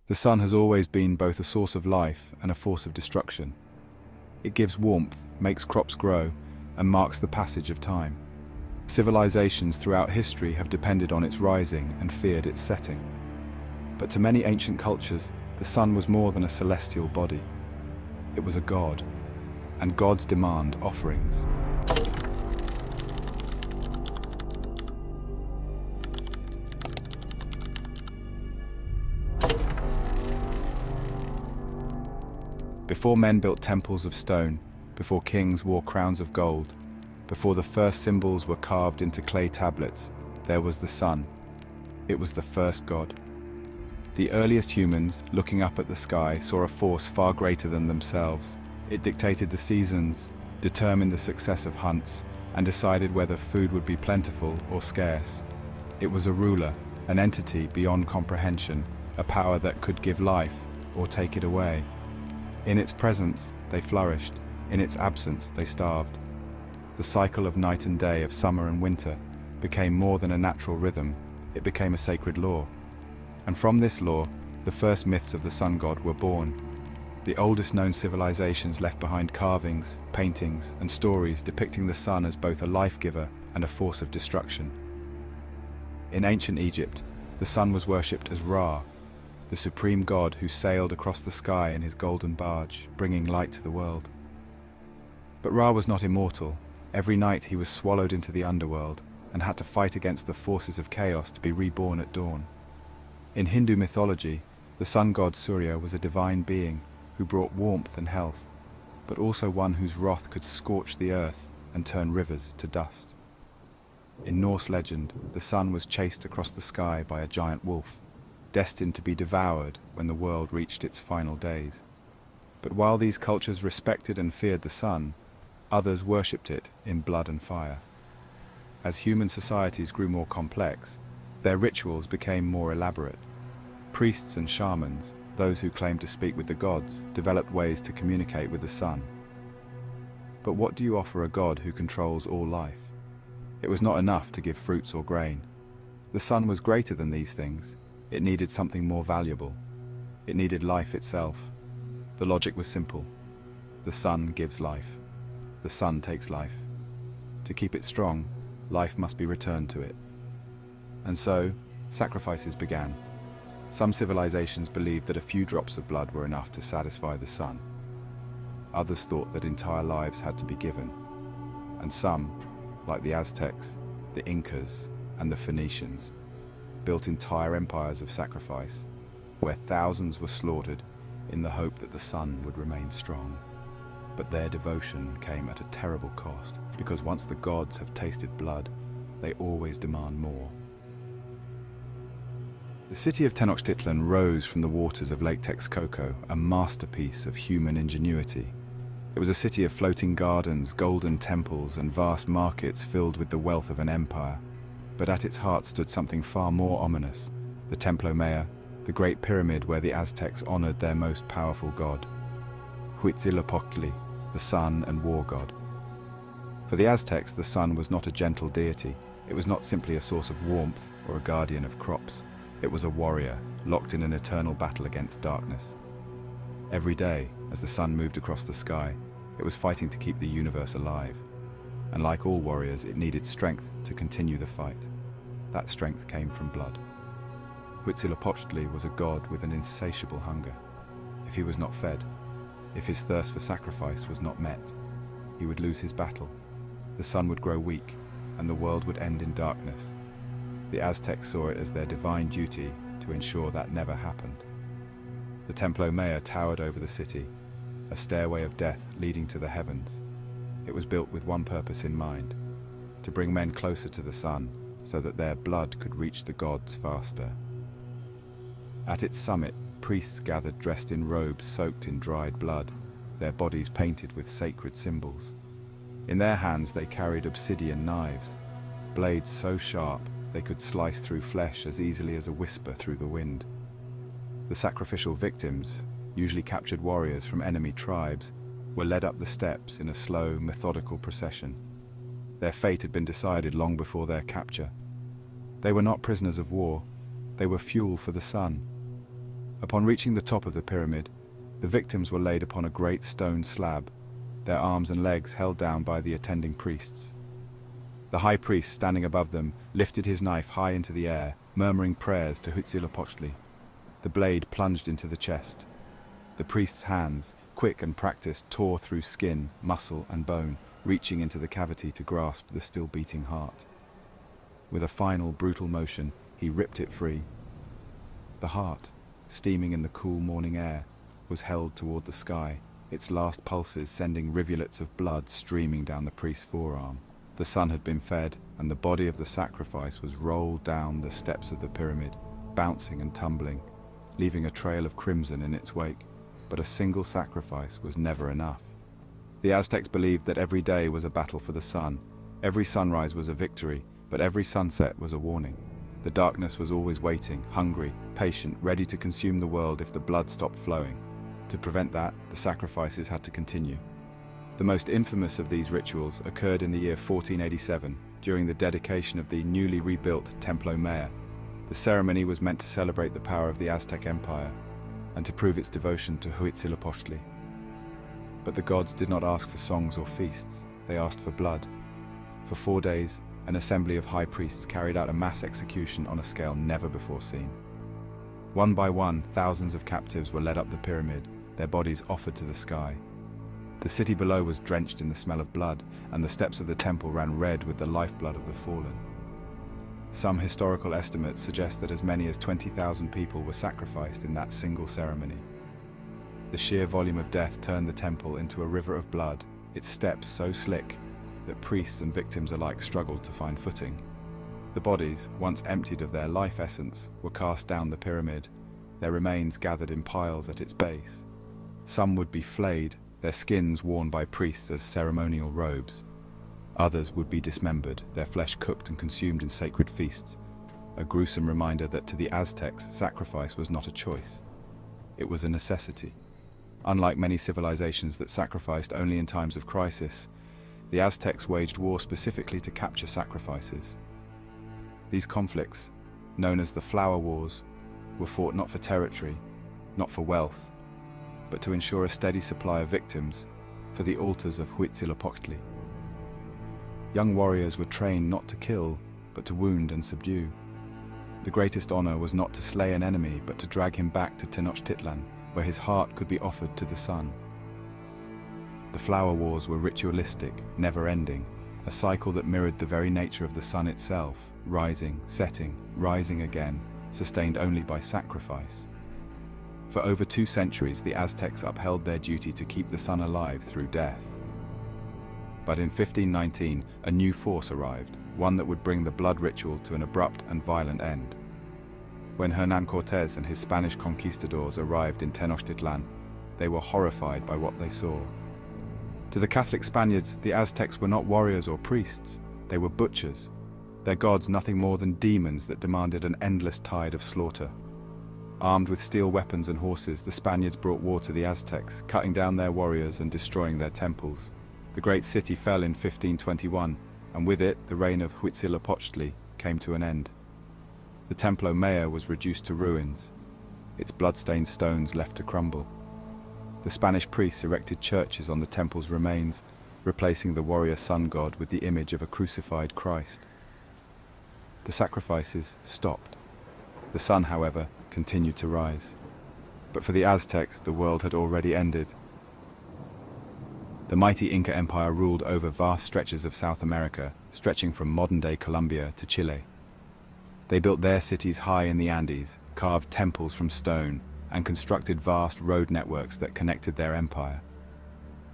The sun has always been both a source of life and a force of destruction. It gives warmth, makes crops grow, and marks the passage of time. Civilizations throughout history have depended on its rising and feared its setting. But to many ancient cultures, the sun was more than a celestial body. It was a god, and gods demand offerings. Before men built temples of stone, before kings wore crowns of gold, before the first symbols were carved into clay tablets, there was the sun. It was the first god. The earliest humans, looking up at the sky, saw a force far greater than themselves. It dictated the seasons, determined the success of hunts, and decided whether food would be plentiful or scarce. It was a ruler, an entity beyond comprehension, a power that could give life or take it away. In its presence, they flourished. In its absence, they starved. The cycle of night and day, of summer and winter, became more than a natural rhythm. It became a sacred law. And from this law, the first myths of the sun god were born. The oldest known civilizations left behind carvings, paintings, and stories depicting the sun as both a life-giver and a force of destruction. In ancient Egypt, the sun was worshipped as Ra, the supreme god who sailed across the sky in his golden barge, bringing light to the world. But Ra was not immortal. Every night he was swallowed into the underworld and had to fight against the forces of chaos to be reborn at dawn. In Hindu mythology, the sun god Surya was a divine being who brought warmth and health, but also one whose wrath could scorch the earth and turn rivers to dust. In Norse legend, the sun was chased across the sky by a giant wolf, destined to be devoured when the world reached its final days. But while these cultures respected and feared the sun, others worshipped it in blood and fire. As human societies grew more complex, their rituals became more elaborate. Priests and shamans, those who claimed to speak with the gods, developed ways to communicate with the sun. But what do you offer a god who controls all life? It was not enough to give fruits or grain. The sun was greater than these things. It needed something more valuable. It needed life itself. The logic was simple. The sun gives life. The sun takes life. To keep it strong, life must be returned to it. And so, sacrifices began. Some civilizations believed that a few drops of blood were enough to satisfy the sun. Others thought that entire lives had to be given. And some, like the Aztecs, the Incas, and the Phoenicians, built entire empires of sacrifice, where thousands were slaughtered in the hope that the sun would remain strong. But their devotion came at a terrible cost, because once the gods have tasted blood, they always demand more. The city of Tenochtitlan rose from the waters of Lake Texcoco, a masterpiece of human ingenuity. It was a city of floating gardens, golden temples, and vast markets filled with the wealth of an empire. But at its heart stood something far more ominous, the Templo Mayor, the great pyramid where the Aztecs honored their most powerful god, Huitzilopochtli, the sun and war god. For the Aztecs, the sun was not a gentle deity. It was not simply a source of warmth or a guardian of crops. It was a warrior, locked in an eternal battle against darkness. Every day, as the sun moved across the sky, it was fighting to keep the universe alive. And like all warriors, it needed strength to continue the fight. That strength came from blood. Huitzilopochtli was a god with an insatiable hunger. If he was not fed, if his thirst for sacrifice was not met, he would lose his battle. The sun would grow weak, and the world would end in darkness. The Aztecs saw it as their divine duty to ensure that never happened. The Templo Mayor towered over the city, a stairway of death leading to the heavens. It was built with one purpose in mind, to bring men closer to the sun so that their blood could reach the gods faster. At its summit, priests gathered dressed in robes soaked in dried blood, their bodies painted with sacred symbols. In their hands they carried obsidian knives, blades so sharp they could slice through flesh as easily as a whisper through the wind. The sacrificial victims, usually captured warriors from enemy tribes, were led up the steps in a slow, methodical procession. Their fate had been decided long before their capture. They were not prisoners of war. They were fuel for the sun. Upon reaching the top of the pyramid, the victims were laid upon a great stone slab, their arms and legs held down by the attending priests. The high priest, standing above them, lifted his knife high into the air, murmuring prayers to Huitzilopochtli. The blade plunged into the chest. The priest's hands, quick and practiced, tore through skin, muscle, and bone, reaching into the cavity to grasp the still beating heart. With a final brutal motion, he ripped it free. The heart, steaming in the cool morning air, was held toward the sky, its last pulses sending rivulets of blood streaming down the priest's forearm. The sun had been fed, and the body of the sacrifice was rolled down the steps of the pyramid, bouncing and tumbling, leaving a trail of crimson in its wake. But a single sacrifice was never enough. The Aztecs believed that every day was a battle for the sun. Every sunrise was a victory, but every sunset was a warning. The darkness was always waiting, hungry, patient, ready to consume the world if the blood stopped flowing. To prevent that, the sacrifices had to continue. The most infamous of these rituals occurred in the year 1487, during the dedication of the newly rebuilt Templo Mayor. The ceremony was meant to celebrate the power of the Aztec Empire, and to prove its devotion to Huitzilopochtli. But the gods did not ask for songs or feasts, they asked for blood. For 4 days, an assembly of high priests carried out a mass execution on a scale never before seen. One by one, thousands of captives were led up the pyramid, their bodies offered to the sky. The city below was drenched in the smell of blood, and the steps of the temple ran red with the lifeblood of the fallen. Some historical estimates suggest that as many as 20,000 people were sacrificed in that single ceremony. The sheer volume of death turned the temple into a river of blood, its steps so slick that priests and victims alike struggled to find footing. The bodies, once emptied of their life essence, were cast down the pyramid, their remains gathered in piles at its base. Some would be flayed, their skins worn by priests as ceremonial robes. Others would be dismembered, their flesh cooked and consumed in sacred feasts, a gruesome reminder that to the Aztecs, sacrifice was not a choice. It was a necessity. Unlike many civilizations that sacrificed only in times of crisis, the Aztecs waged war specifically to capture sacrifices. These conflicts, known as the Flower Wars, were fought not for territory, not for wealth, but to ensure a steady supply of victims for the altars of Huitzilopochtli. Young warriors were trained not to kill, but to wound and subdue. The greatest honor was not to slay an enemy, but to drag him back to Tenochtitlan, where his heart could be offered to the sun. The Flower Wars were ritualistic, never-ending, a cycle that mirrored the very nature of the sun itself, rising, setting, rising again, sustained only by sacrifice. For over 2 centuries, the Aztecs upheld their duty to keep the sun alive through death. But in 1519, a new force arrived, one that would bring the blood ritual to an abrupt and violent end. When Hernán Cortés and his Spanish conquistadors arrived in Tenochtitlan, they were horrified by what they saw. To the Catholic Spaniards, the Aztecs were not warriors or priests, they were butchers, their gods nothing more than demons that demanded an endless tide of slaughter. Armed with steel weapons and horses, the Spaniards brought war to the Aztecs, cutting down their warriors and destroying their temples. The great city fell in 1521, and with it, the reign of Huitzilopochtli came to an end. The Templo Mayor was reduced to ruins, its blood-stained stones left to crumble. The Spanish priests erected churches on the temple's remains, replacing the warrior sun god with the image of a crucified Christ. The sacrifices stopped. The sun, however, continued to rise. But for the Aztecs, the world had already ended. The mighty Inca Empire ruled over vast stretches of South America, stretching from modern-day Colombia to Chile. They built their cities high in the Andes, carved temples from stone, and constructed vast road networks that connected their empire.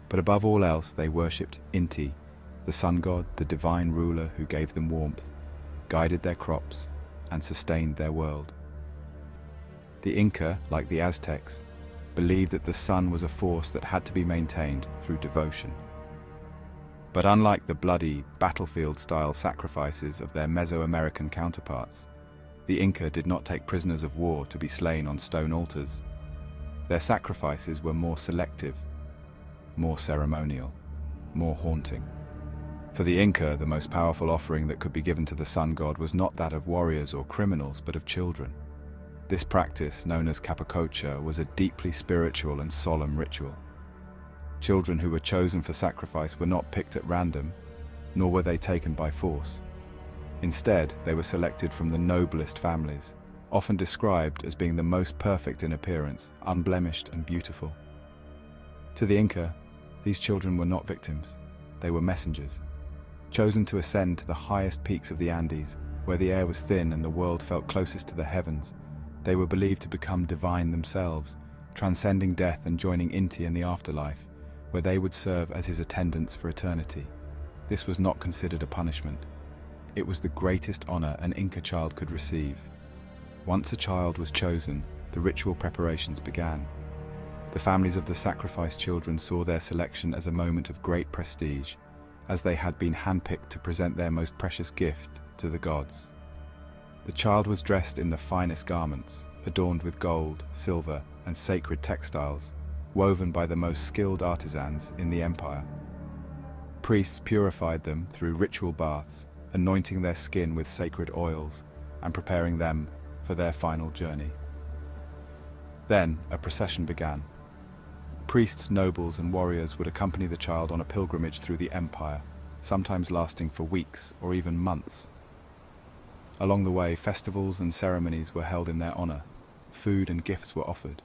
But above all else, they worshipped Inti, the sun god, the divine ruler who gave them warmth, guided their crops, and sustained their world. The Inca, like the Aztecs, believed that the sun was a force that had to be maintained through devotion. But unlike the bloody, battlefield-style sacrifices of their Mesoamerican counterparts, the Inca did not take prisoners of war to be slain on stone altars. Their sacrifices were more selective, more ceremonial, more haunting. For the Inca, the most powerful offering that could be given to the sun god was not that of warriors or criminals, but of children. This practice, known as capacocha, was a deeply spiritual and solemn ritual. Children who were chosen for sacrifice were not picked at random, nor were they taken by force. Instead, they were selected from the noblest families, often described as being the most perfect in appearance, unblemished and beautiful. To the Inca, these children were not victims, they were messengers, chosen to ascend to the highest peaks of the Andes, where the air was thin and the world felt closest to the heavens. They were believed to become divine themselves, transcending death and joining Inti in the afterlife, where they would serve as his attendants for eternity. This was not considered a punishment. It was the greatest honor an Inca child could receive. Once a child was chosen, the ritual preparations began. The families of the sacrificed children saw their selection as a moment of great prestige, as they had been handpicked to present their most precious gift to the gods. The child was dressed in the finest garments, adorned with gold, silver, and sacred textiles, woven by the most skilled artisans in the empire. Priests purified them through ritual baths, anointing their skin with sacred oils and preparing them for their final journey. Then a procession began. Priests, nobles, and warriors would accompany the child on a pilgrimage through the empire, sometimes lasting for weeks or even months. Along the way, festivals and ceremonies were held in their honor. Food and gifts were offered.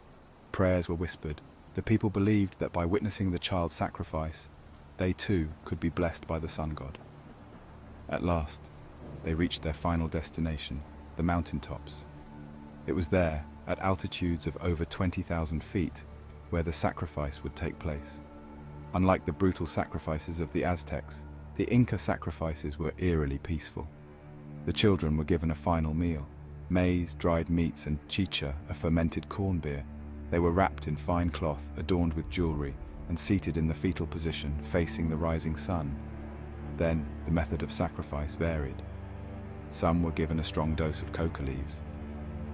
Prayers were whispered. The people believed that by witnessing the child's sacrifice, they too could be blessed by the sun god. At last, they reached their final destination, the mountaintops. It was there, at altitudes of over 20,000 feet, where the sacrifice would take place. Unlike the brutal sacrifices of the Aztecs, the Inca sacrifices were eerily peaceful. The children were given a final meal: maize, dried meats, and chicha, a fermented corn beer. They were wrapped in fine cloth, adorned with jewelry, and seated in the fetal position, facing the rising sun. Then, the method of sacrifice varied. Some were given a strong dose of coca leaves,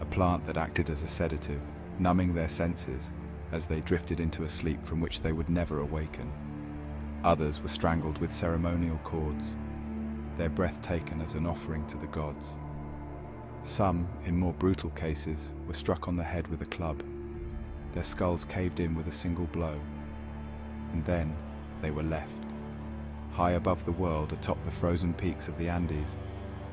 a plant that acted as a sedative, numbing their senses as they drifted into a sleep from which they would never awaken. Others were strangled with ceremonial cords, their breath taken as an offering to the gods. Some, in more brutal cases, were struck on the head with a club, their skulls caved in with a single blow, and then they were left. High above the world, atop the frozen peaks of the Andes,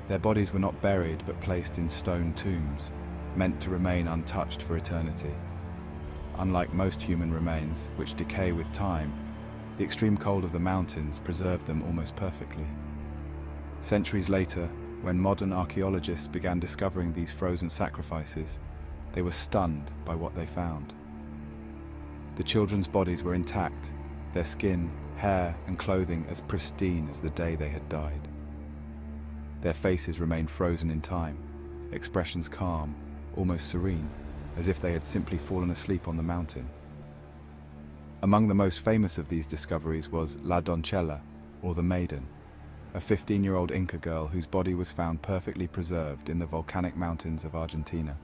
their bodies were not buried but placed in stone tombs, meant to remain untouched for eternity. Unlike most human remains, which decay with time, the extreme cold of the mountains preserved them almost perfectly. Centuries later, when modern archaeologists began discovering these frozen sacrifices, they were stunned by what they found. The children's bodies were intact, their skin, hair, and clothing as pristine as the day they had died. Their faces remained frozen in time, expressions calm, almost serene, as if they had simply fallen asleep on the mountain. Among the most famous of these discoveries was La Doncella, or the Maiden, a 15-year-old Inca girl whose body was found perfectly preserved in the volcanic mountains of Argentina.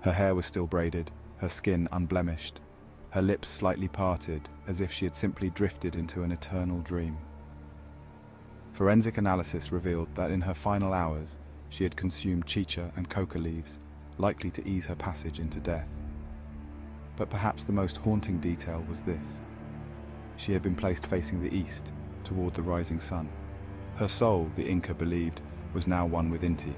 Her hair was still braided, her skin unblemished, her lips slightly parted, as if she had simply drifted into an eternal dream. Forensic analysis revealed that in her final hours, she had consumed chicha and coca leaves, likely to ease her passage into death. But perhaps the most haunting detail was this: she had been placed facing the east, toward the rising sun. Her soul, the Inca believed, was now one with Inti.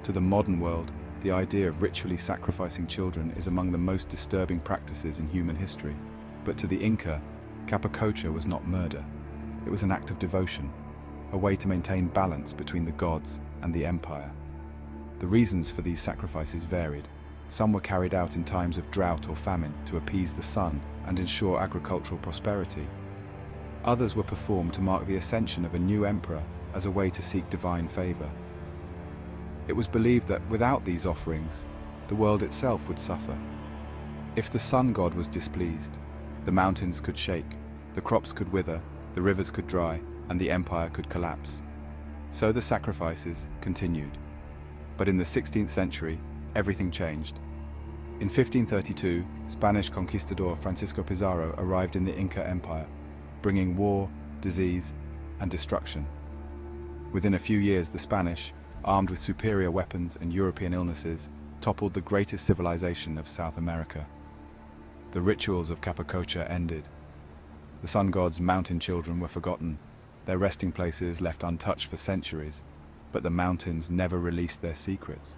To the modern world, the idea of ritually sacrificing children is among the most disturbing practices in human history. But to the Inca, capacocha was not murder. It was an act of devotion, a way to maintain balance between the gods and the empire. The reasons for these sacrifices varied. Some were carried out in times of drought or famine to appease the sun and ensure agricultural prosperity. Others were performed to mark the ascension of a new emperor as a way to seek divine favor. It was believed that without these offerings, the world itself would suffer. If the sun god was displeased, the mountains could shake, the crops could wither, the rivers could dry, and the empire could collapse. So the sacrifices continued. But in the 16th century, everything changed. In 1532, Spanish conquistador Francisco Pizarro arrived in the Inca Empire, bringing war, disease, and destruction. Within a few years, the Spanish, armed with superior weapons and European illnesses, toppled the greatest civilization of South America. The rituals of Capacocha ended. The sun god's mountain children were forgotten, their resting places left untouched for centuries, but the mountains never released their secrets.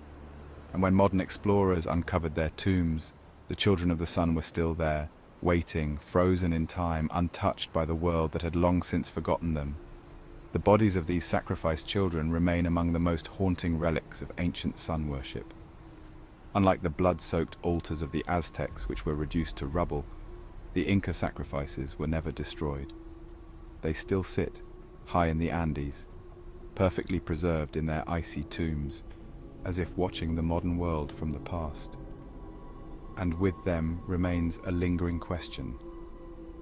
And when modern explorers uncovered their tombs, the children of the sun were still there, waiting, frozen in time, untouched by the world that had long since forgotten them. The bodies of these sacrificed children remain among the most haunting relics of ancient sun worship. Unlike the blood-soaked altars of the Aztecs, which were reduced to rubble, the Inca sacrifices were never destroyed. They still sit, high in the Andes, perfectly preserved in their icy tombs, as if watching the modern world from the past. And with them remains a lingering question.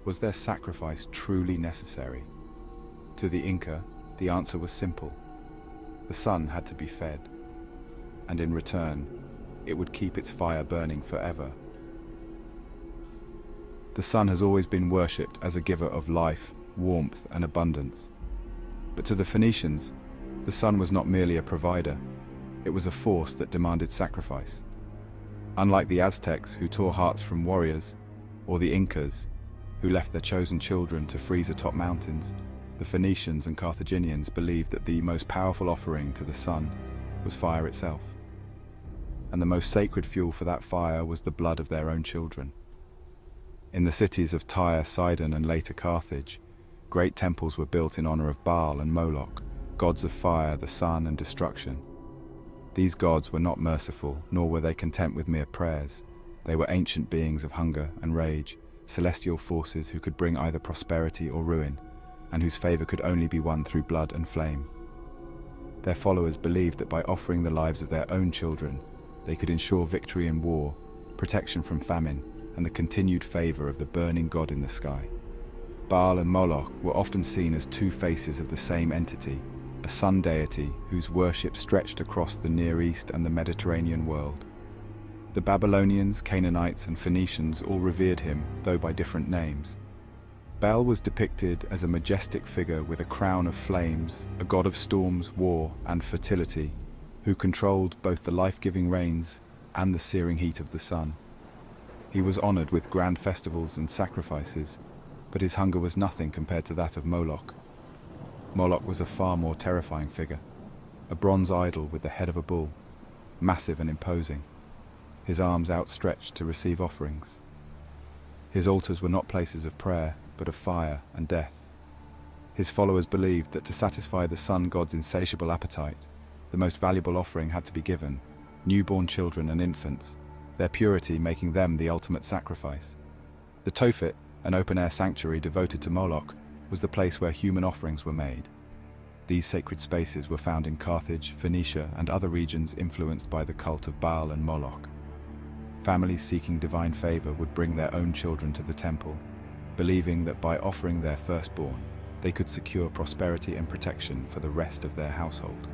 Was their sacrifice truly necessary? To the Inca, the answer was simple. The sun had to be fed, and in return, it would keep its fire burning forever. The sun has always been worshipped as a giver of life, warmth, and abundance. But to the Phoenicians, the sun was not merely a provider, it was a force that demanded sacrifice. Unlike the Aztecs, who tore hearts from warriors, or the Incas, who left their chosen children to freeze atop mountains, the Phoenicians and Carthaginians believed that the most powerful offering to the sun was fire itself. And the most sacred fuel for that fire was the blood of their own children. In the cities of Tyre, Sidon, and later Carthage, great temples were built in honor of Baal and Moloch, gods of fire, the sun, and destruction. These gods were not merciful, nor were they content with mere prayers. They were ancient beings of hunger and rage, celestial forces who could bring either prosperity or ruin, and whose favor could only be won through blood and flame. Their followers believed that by offering the lives of their own children, they could ensure victory in war, protection from famine, and the continued favor of the burning god in the sky. Baal and Moloch were often seen as two faces of the same entity, a sun deity whose worship stretched across the Near East and the Mediterranean world. The Babylonians, Canaanites, and Phoenicians all revered him, though by different names. Baal was depicted as a majestic figure with a crown of flames, a god of storms, war, and fertility, who controlled both the life-giving rains and the searing heat of the sun. He was honored with grand festivals and sacrifices, but his hunger was nothing compared to that of Moloch. Moloch was a far more terrifying figure, a bronze idol with the head of a bull, massive and imposing, his arms outstretched to receive offerings. His altars were not places of prayer, but of fire and death. His followers believed that to satisfy the sun god's insatiable appetite, the most valuable offering had to be given, newborn children and infants, their purity making them the ultimate sacrifice. The Tophet, an open-air sanctuary devoted to Moloch, was the place where human offerings were made. These sacred spaces were found in Carthage, Phoenicia, and other regions influenced by the cult of Baal and Moloch. Families seeking divine favor would bring their own children to the temple, believing that by offering their firstborn, they could secure prosperity and protection for the rest of their household.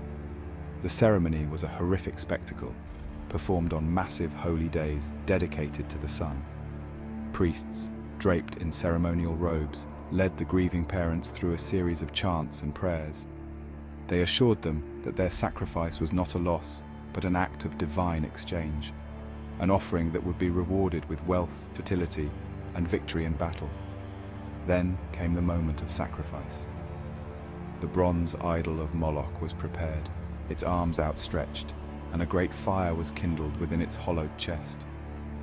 The ceremony was a horrific spectacle, performed on massive holy days dedicated to the sun. Priests, draped in ceremonial robes, led the grieving parents through a series of chants and prayers. They assured them that their sacrifice was not a loss, but an act of divine exchange, an offering that would be rewarded with wealth, fertility, and victory in battle. Then came the moment of sacrifice. The bronze idol of Moloch was prepared, its arms outstretched, and a great fire was kindled within its hollowed chest.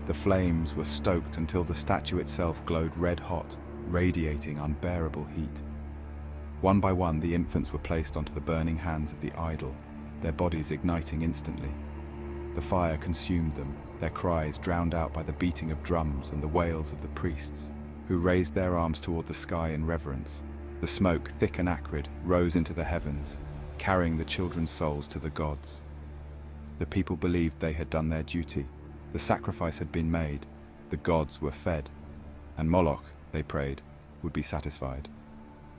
The flames were stoked until the statue itself glowed red-hot, radiating unbearable heat. One by one, the infants were placed onto the burning hands of the idol, their bodies igniting instantly. The fire consumed them, their cries drowned out by the beating of drums and the wails of the priests, who raised their arms toward the sky in reverence. The smoke, thick and acrid, rose into the heavens, carrying the children's souls to the gods. The people believed they had done their duty. The sacrifice had been made, the gods were fed, and Moloch, they prayed, would be satisfied.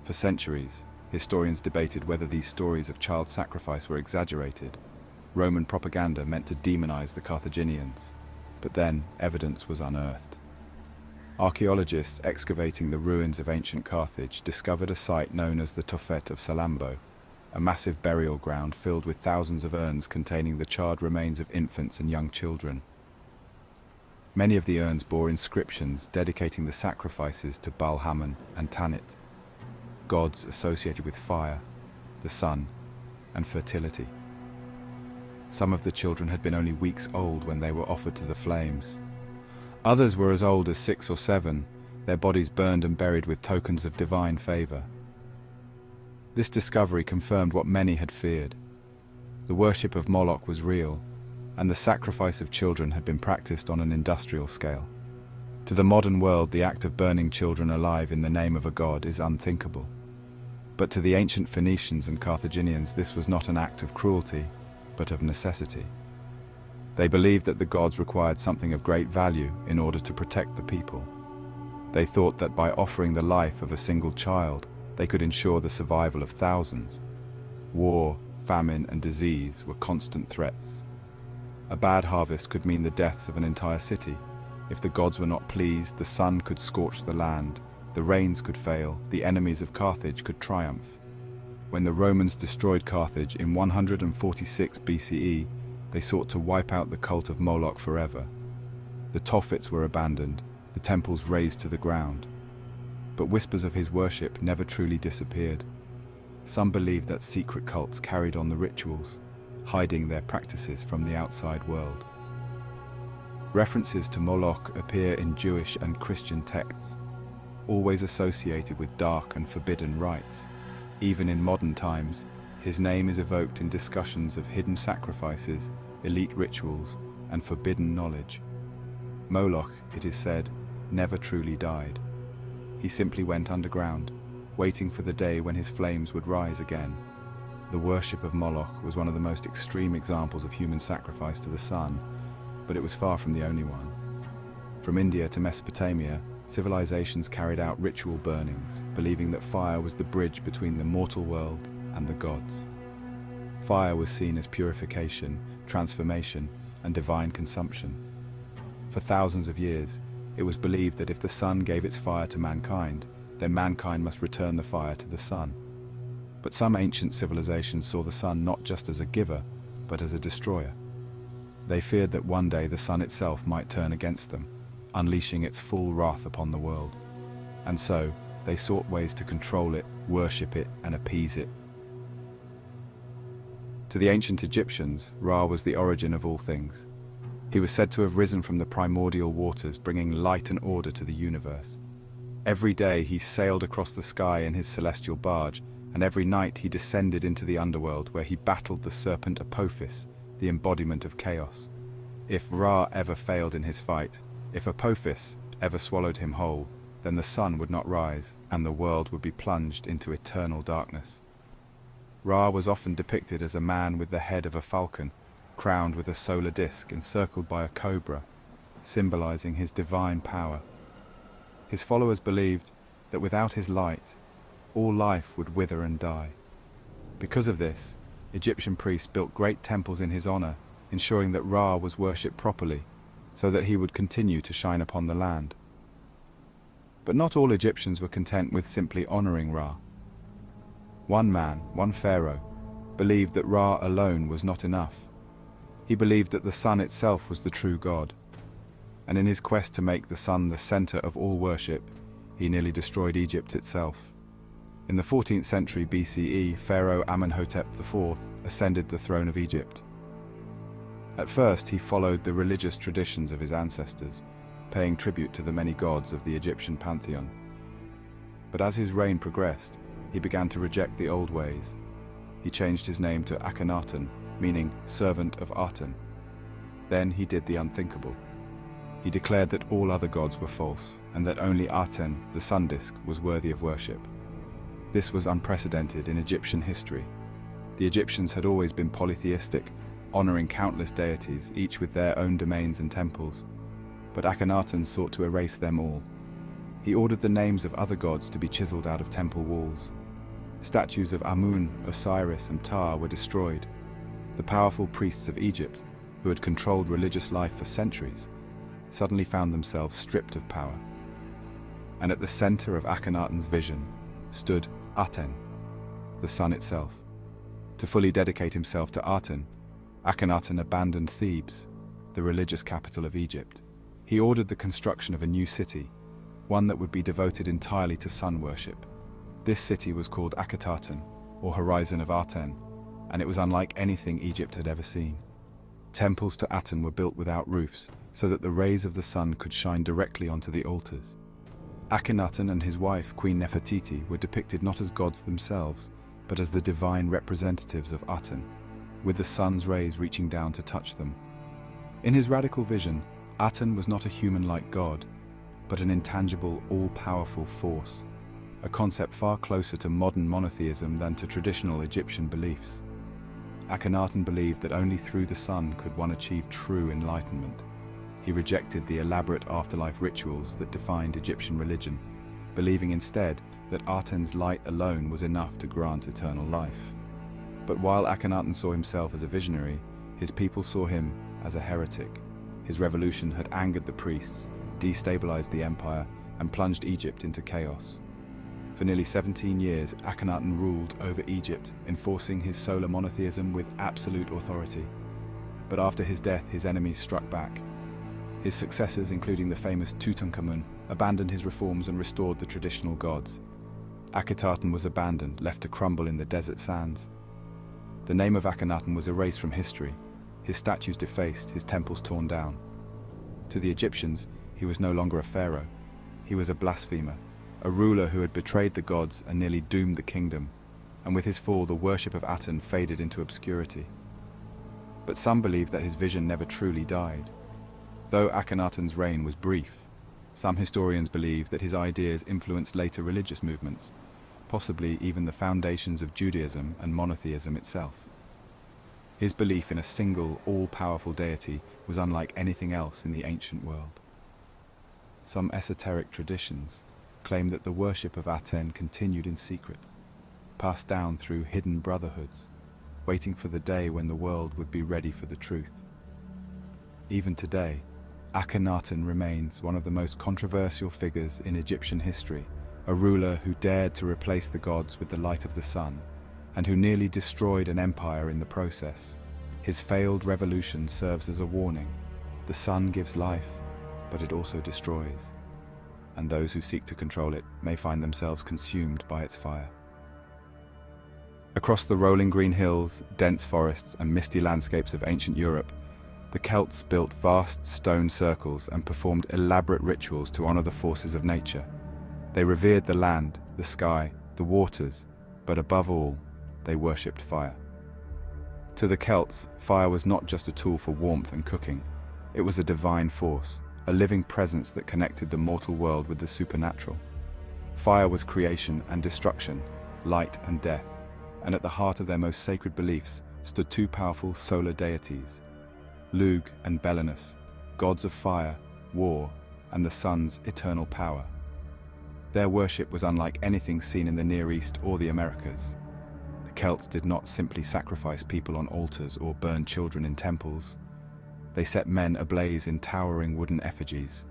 For centuries, historians debated whether these stories of child sacrifice were exaggerated. Roman propaganda meant to demonize the Carthaginians, but then evidence was unearthed. Archaeologists excavating the ruins of ancient Carthage discovered a site known as the Tophet of Salambo, a massive burial ground filled with thousands of urns containing the charred remains of infants and young children. Many of the urns bore inscriptions dedicating the sacrifices to Baal-Hamon and Tanit, gods associated with fire, the sun, and fertility. Some of the children had been only weeks old when they were offered to the flames. Others were as old as 6 or 7, their bodies burned and buried with tokens of divine favor. This discovery confirmed what many had feared. The worship of Moloch was real, and the sacrifice of children had been practiced on an industrial scale. To the modern world, the act of burning children alive in the name of a god is unthinkable. But to the ancient Phoenicians and Carthaginians, this was not an act of cruelty, but of necessity. They believed that the gods required something of great value in order to protect the people. They thought that by offering the life of a single child, they could ensure the survival of thousands. War, famine, and disease were constant threats. A bad harvest could mean the deaths of an entire city. If the gods were not pleased, the sun could scorch the land, the rains could fail, the enemies of Carthage could triumph. When the Romans destroyed Carthage in 146 BCE, they sought to wipe out the cult of Moloch forever. The Tophets were abandoned, the temples razed to the ground. But whispers of his worship never truly disappeared. Some believed that secret cults carried on the rituals, hiding their practices from the outside world. References to Moloch appear in Jewish and Christian texts, always associated with dark and forbidden rites. Even in modern times, his name is evoked in discussions of hidden sacrifices, elite rituals, and forbidden knowledge. Moloch, it is said, never truly died. He simply went underground, waiting for the day when his flames would rise again. The worship of Moloch was one of the most extreme examples of human sacrifice to the sun, but it was far from the only one. From India to Mesopotamia, civilizations carried out ritual burnings, believing that fire was the bridge between the mortal world and the gods. Fire was seen as purification, transformation, and divine consumption. For thousands of years, it was believed that if the sun gave its fire to mankind, then mankind must return the fire to the sun. But some ancient civilizations saw the sun not just as a giver, but as a destroyer. They feared that one day the sun itself might turn against them, unleashing its full wrath upon the world. And so, they sought ways to control it, worship it, and appease it. To the ancient Egyptians, Ra was the origin of all things. He was said to have risen from the primordial waters, bringing light and order to the universe. Every day he sailed across the sky in his celestial barge, and every night he descended into the underworld where he battled the serpent Apophis, the embodiment of chaos. If Ra ever failed in his fight, if Apophis ever swallowed him whole, then the sun would not rise, and the world would be plunged into eternal darkness. Ra was often depicted as a man with the head of a falcon, crowned with a solar disk encircled by a cobra, symbolizing his divine power. His followers believed that without his light, all life would wither and die. Because of this, Egyptian priests built great temples in his honor, ensuring that Ra was worshipped properly, so that he would continue to shine upon the land. But not all Egyptians were content with simply honoring Ra. One man, one pharaoh, believed that Ra alone was not enough. He believed that the sun itself was the true god, and in his quest to make the sun the center of all worship, he nearly destroyed Egypt itself. In the 14th century BCE, Pharaoh Amenhotep IV ascended the throne of Egypt. At first, he followed the religious traditions of his ancestors, paying tribute to the many gods of the Egyptian pantheon. But as his reign progressed, he began to reject the old ways. He changed his name to Akhenaten, meaning servant of Aten. Then he did the unthinkable. He declared that all other gods were false, and that only Aten, the sun disk, was worthy of worship. This was unprecedented in Egyptian history. The Egyptians had always been polytheistic, honoring countless deities, each with their own domains and temples. But Akhenaten sought to erase them all. He ordered the names of other gods to be chiseled out of temple walls. Statues of Amun, Osiris, and Ptah were destroyed. The powerful priests of Egypt, who had controlled religious life for centuries, suddenly found themselves stripped of power. And at the center of Akhenaten's vision stood Aten, the sun itself. To fully dedicate himself to Aten, Akhenaten abandoned Thebes, the religious capital of Egypt. He ordered the construction of a new city, one that would be devoted entirely to sun worship. This city was called Akhetaten, or Horizon of Aten, and it was unlike anything Egypt had ever seen. Temples to Aten were built without roofs, so that the rays of the sun could shine directly onto the altars. Akhenaten and his wife, Queen Nefertiti, were depicted not as gods themselves, but as the divine representatives of Aten, with the sun's rays reaching down to touch them. In his radical vision, Aten was not a human-like god, but an intangible, all-powerful force, a concept far closer to modern monotheism than to traditional Egyptian beliefs. Akhenaten believed that only through the sun could one achieve true enlightenment. He rejected the elaborate afterlife rituals that defined Egyptian religion, believing instead that Aten's light alone was enough to grant eternal life. But while Akhenaten saw himself as a visionary, his people saw him as a heretic. His revolution had angered the priests, destabilized the empire, and plunged Egypt into chaos. For nearly 17 years, Akhenaten ruled over Egypt, enforcing his solar monotheism with absolute authority. But after his death, his enemies struck back. His successors, including the famous Tutankhamun, abandoned his reforms and restored the traditional gods. Akhetaten was abandoned, left to crumble in the desert sands. The name of Akhenaten was erased from history, his statues defaced, his temples torn down. To the Egyptians, he was no longer a pharaoh. He was a blasphemer, a ruler who had betrayed the gods and nearly doomed the kingdom, and with his fall the worship of Aten faded into obscurity. But some believe that his vision never truly died. Though Akhenaten's reign was brief, some historians believe that his ideas influenced later religious movements, possibly even the foundations of Judaism and monotheism itself. His belief in a single, all-powerful deity was unlike anything else in the ancient world. Some esoteric traditions claim that the worship of Aten continued in secret, passed down through hidden brotherhoods, waiting for the day when the world would be ready for the truth. Even today, Akhenaten remains one of the most controversial figures in Egyptian history, a ruler who dared to replace the gods with the light of the sun, and who nearly destroyed an empire in the process. His failed revolution serves as a warning. The sun gives life, but it also destroys, and those who seek to control it may find themselves consumed by its fire. Across the rolling green hills, dense forests, and misty landscapes of ancient Europe, the Celts built vast stone circles and performed elaborate rituals to honor the forces of nature. They revered the land, the sky, the waters, but above all, they worshipped fire. To the Celts, fire was not just a tool for warmth and cooking. It was a divine force, a living presence that connected the mortal world with the supernatural. Fire was creation and destruction, light and death, and at the heart of their most sacred beliefs stood two powerful solar deities, Lug and Belenus, gods of fire, war, and the sun's eternal power. Their worship was unlike anything seen in the Near East or the Americas. The Celts did not simply sacrifice people on altars or burn children in temples. They set men ablaze in towering wooden effigies.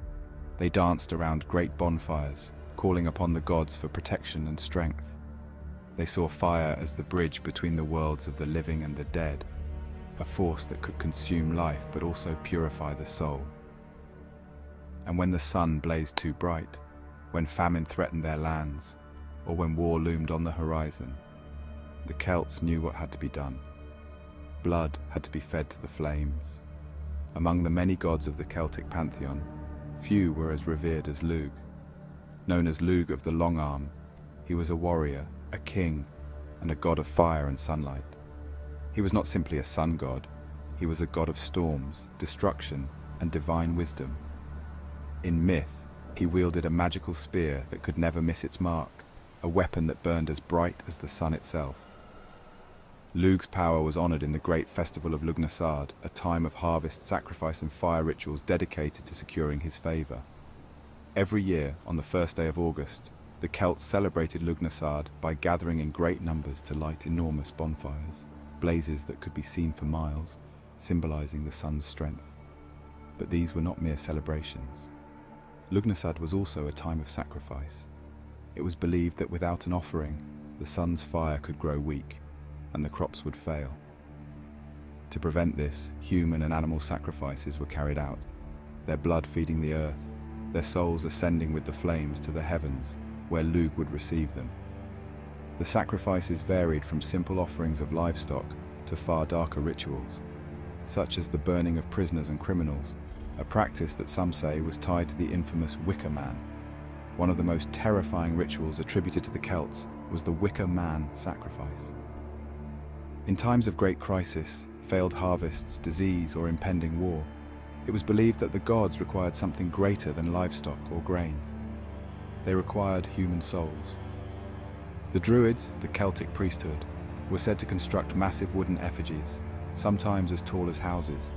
They danced around great bonfires, calling upon the gods for protection and strength. They saw fire as the bridge between the worlds of the living and the dead, a force that could consume life but also purify the soul. And when the sun blazed too bright, when famine threatened their lands, or when war loomed on the horizon, the Celts knew what had to be done. Blood had to be fed to the flames. Among the many gods of the Celtic pantheon, few were as revered as Lug. Known as Lug of the Long Arm, he was a warrior, a king, and a god of fire and sunlight. He was not simply a sun god, he was a god of storms, destruction, and divine wisdom. In myth, he wielded a magical spear that could never miss its mark, a weapon that burned as bright as the sun itself. Lug's power was honored in the great festival of Lughnasadh, a time of harvest, sacrifice, and fire rituals dedicated to securing his favor. Every year, on the first day of August, the Celts celebrated Lughnasadh by gathering in great numbers to light enormous bonfires, blazes that could be seen for miles, symbolizing the sun's strength. But these were not mere celebrations. Lughnasadh was also a time of sacrifice. It was believed that without an offering, the sun's fire could grow weak. and the crops would fail. To prevent this, human and animal sacrifices were carried out, their blood feeding the earth, their souls ascending with the flames to the heavens, where Lugh would receive them. The sacrifices varied from simple offerings of livestock to far darker rituals, such as the burning of prisoners and criminals, a practice that some say was tied to the infamous Wicker Man. One of the most terrifying rituals attributed to the Celts was the Wicker Man sacrifice. In times of great crisis, failed harvests, disease, or impending war, it was believed that the gods required something greater than livestock or grain. They required human souls. The Druids, the Celtic priesthood, were said to construct massive wooden effigies, sometimes as tall as houses,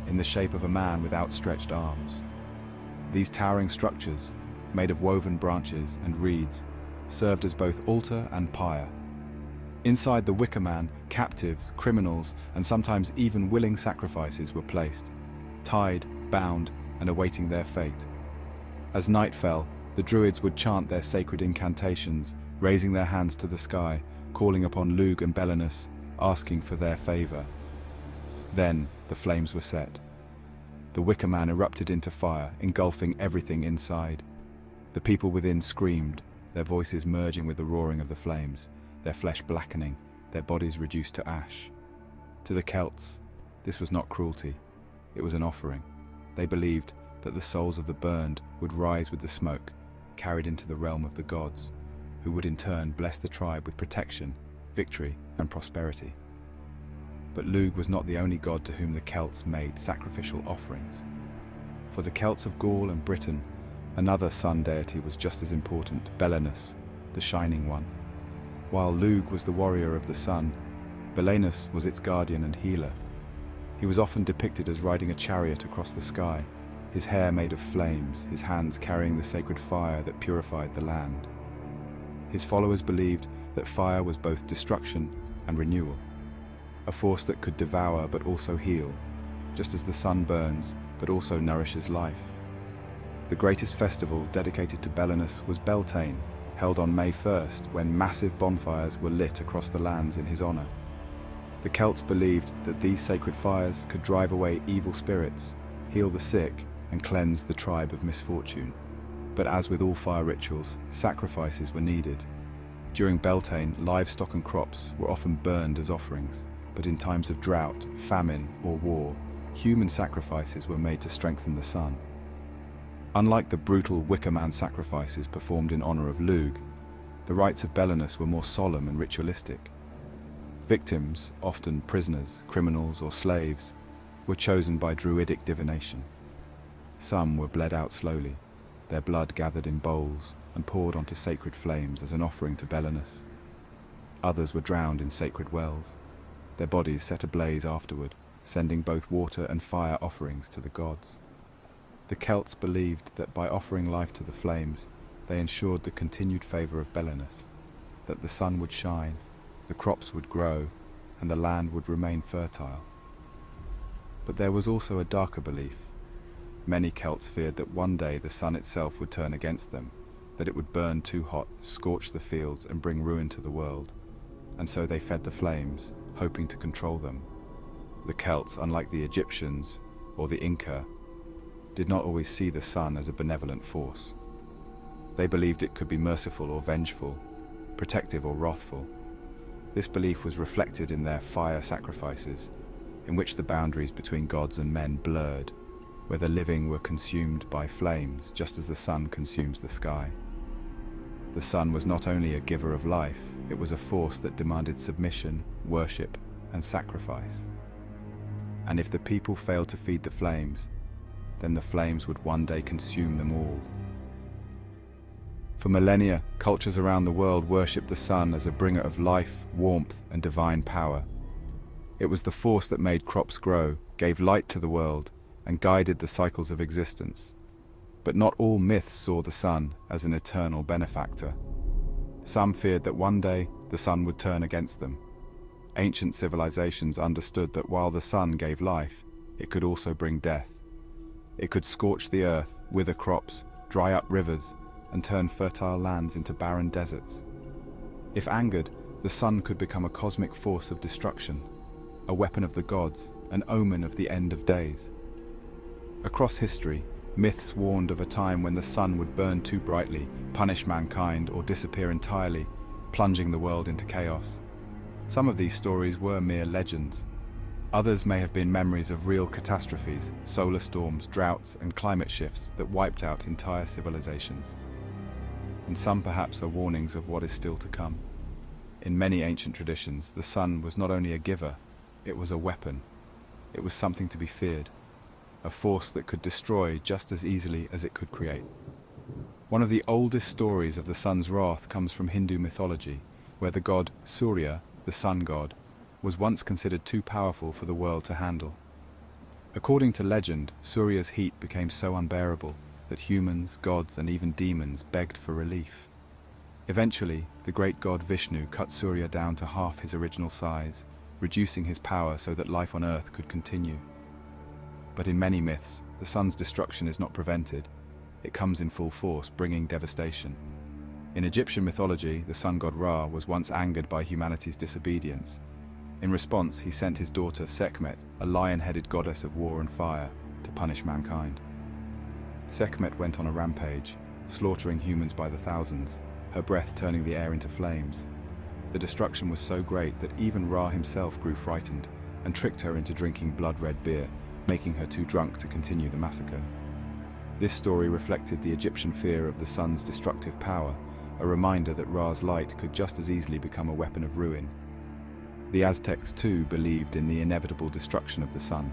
in the shape of a man with outstretched arms. These towering structures, made of woven branches and reeds, served as both altar and pyre. Inside the Wicker Man, captives, criminals, and sometimes even willing sacrifices were placed, tied, bound, and awaiting their fate. As night fell, the Druids would chant their sacred incantations, raising their hands to the sky, calling upon Lugh and Belenus, asking for their favor. Then the flames were set. The Wicker Man erupted into fire, engulfing everything inside. The people within screamed, their voices merging with the roaring of the flames, their flesh blackening, their bodies reduced to ash. To the Celts, this was not cruelty, it was an offering. They believed that the souls of the burned would rise with the smoke, carried into the realm of the gods, who would in turn bless the tribe with protection, victory, and prosperity. But Lugh was not the only god to whom the Celts made sacrificial offerings. For the Celts of Gaul and Britain, another sun deity was just as important, Belenus, the Shining One. While Lugh was the warrior of the sun, Belenus was its guardian and healer. He was often depicted as riding a chariot across the sky, his hair made of flames, his hands carrying the sacred fire that purified the land. His followers believed that fire was both destruction and renewal, a force that could devour but also heal, just as the sun burns but also nourishes life. The greatest festival dedicated to Belenus was Beltane, held on May 1st, when massive bonfires were lit across the lands in his honor. The Celts believed that these sacred fires could drive away evil spirits, heal the sick, and cleanse the tribe of misfortune. But as with all fire rituals, sacrifices were needed. During Beltane, livestock and crops were often burned as offerings, but in times of drought, famine, or war, human sacrifices were made to strengthen the sun. Unlike the brutal Wicker Man sacrifices performed in honor of Lugh, the rites of Belenus were more solemn and ritualistic. Victims, often prisoners, criminals, or slaves, were chosen by druidic divination. Some were bled out slowly, their blood gathered in bowls and poured onto sacred flames as an offering to Belenus. Others were drowned in sacred wells, their bodies set ablaze afterward, sending both water and fire offerings to the gods. The Celts believed that by offering life to the flames, they ensured the continued favor of Belenus, that the sun would shine, the crops would grow, and the land would remain fertile. But there was also a darker belief. Many Celts feared that one day the sun itself would turn against them, that it would burn too hot, scorch the fields, and bring ruin to the world, and so they fed the flames, hoping to control them. The Celts, unlike the Egyptians or the Inca, did not always see the sun as a benevolent force. They believed it could be merciful or vengeful, protective or wrathful. This belief was reflected in their fire sacrifices, in which the boundaries between gods and men blurred, where the living were consumed by flames, just as the sun consumes the sky. The sun was not only a giver of life, it was a force that demanded submission, worship, and sacrifice. And if the people failed to feed the flames, then the flames would one day consume them all. For millennia, cultures around the world worshipped the sun as a bringer of life, warmth, and divine power. It was the force that made crops grow, gave light to the world, and guided the cycles of existence. But not all myths saw the sun as an eternal benefactor. Some feared that one day the sun would turn against them. Ancient civilizations understood that while the sun gave life, it could also bring death. It could scorch the earth, wither crops, dry up rivers, and turn fertile lands into barren deserts. If angered, the sun could become a cosmic force of destruction, a weapon of the gods, an omen of the end of days. Across history, myths warned of a time when the sun would burn too brightly, punish mankind, or disappear entirely, plunging the world into chaos. Some of these stories were mere legends. Others may have been memories of real catastrophes, solar storms, droughts, and climate shifts that wiped out entire civilizations. And some perhaps are warnings of what is still to come. In many ancient traditions, the sun was not only a giver, it was a weapon. It was something to be feared, a force that could destroy just as easily as it could create. One of the oldest stories of the sun's wrath comes from Hindu mythology, where the god Surya, the sun god, was once considered too powerful for the world to handle. According to legend, Surya's heat became so unbearable that humans, gods, and even demons begged for relief. Eventually, the great god Vishnu cut Surya down to half his original size, reducing his power so that life on Earth could continue. But in many myths, the sun's destruction is not prevented. It comes in full force, bringing devastation. In Egyptian mythology, the sun god Ra was once angered by humanity's disobedience. In response, he sent his daughter Sekhmet, a lion-headed goddess of war and fire, to punish mankind. Sekhmet went on a rampage, slaughtering humans by the thousands, her breath turning the air into flames. The destruction was so great that even Ra himself grew frightened and tricked her into drinking blood-red beer, making her too drunk to continue the massacre. This story reflected the Egyptian fear of the sun's destructive power, a reminder that Ra's light could just as easily become a weapon of ruin. The Aztecs too believed in the inevitable destruction of the sun.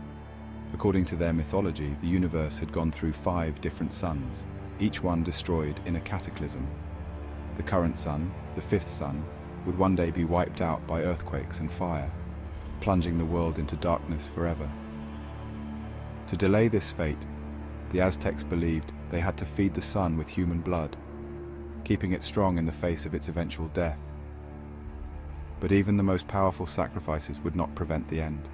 According to their mythology, the universe had gone through 5 different suns, each one destroyed in a cataclysm. The current sun, the 5th sun, would one day be wiped out by earthquakes and fire, plunging the world into darkness forever. To delay this fate, the Aztecs believed they had to feed the sun with human blood, keeping it strong in the face of its eventual death. But even the most powerful sacrifices would not prevent the end.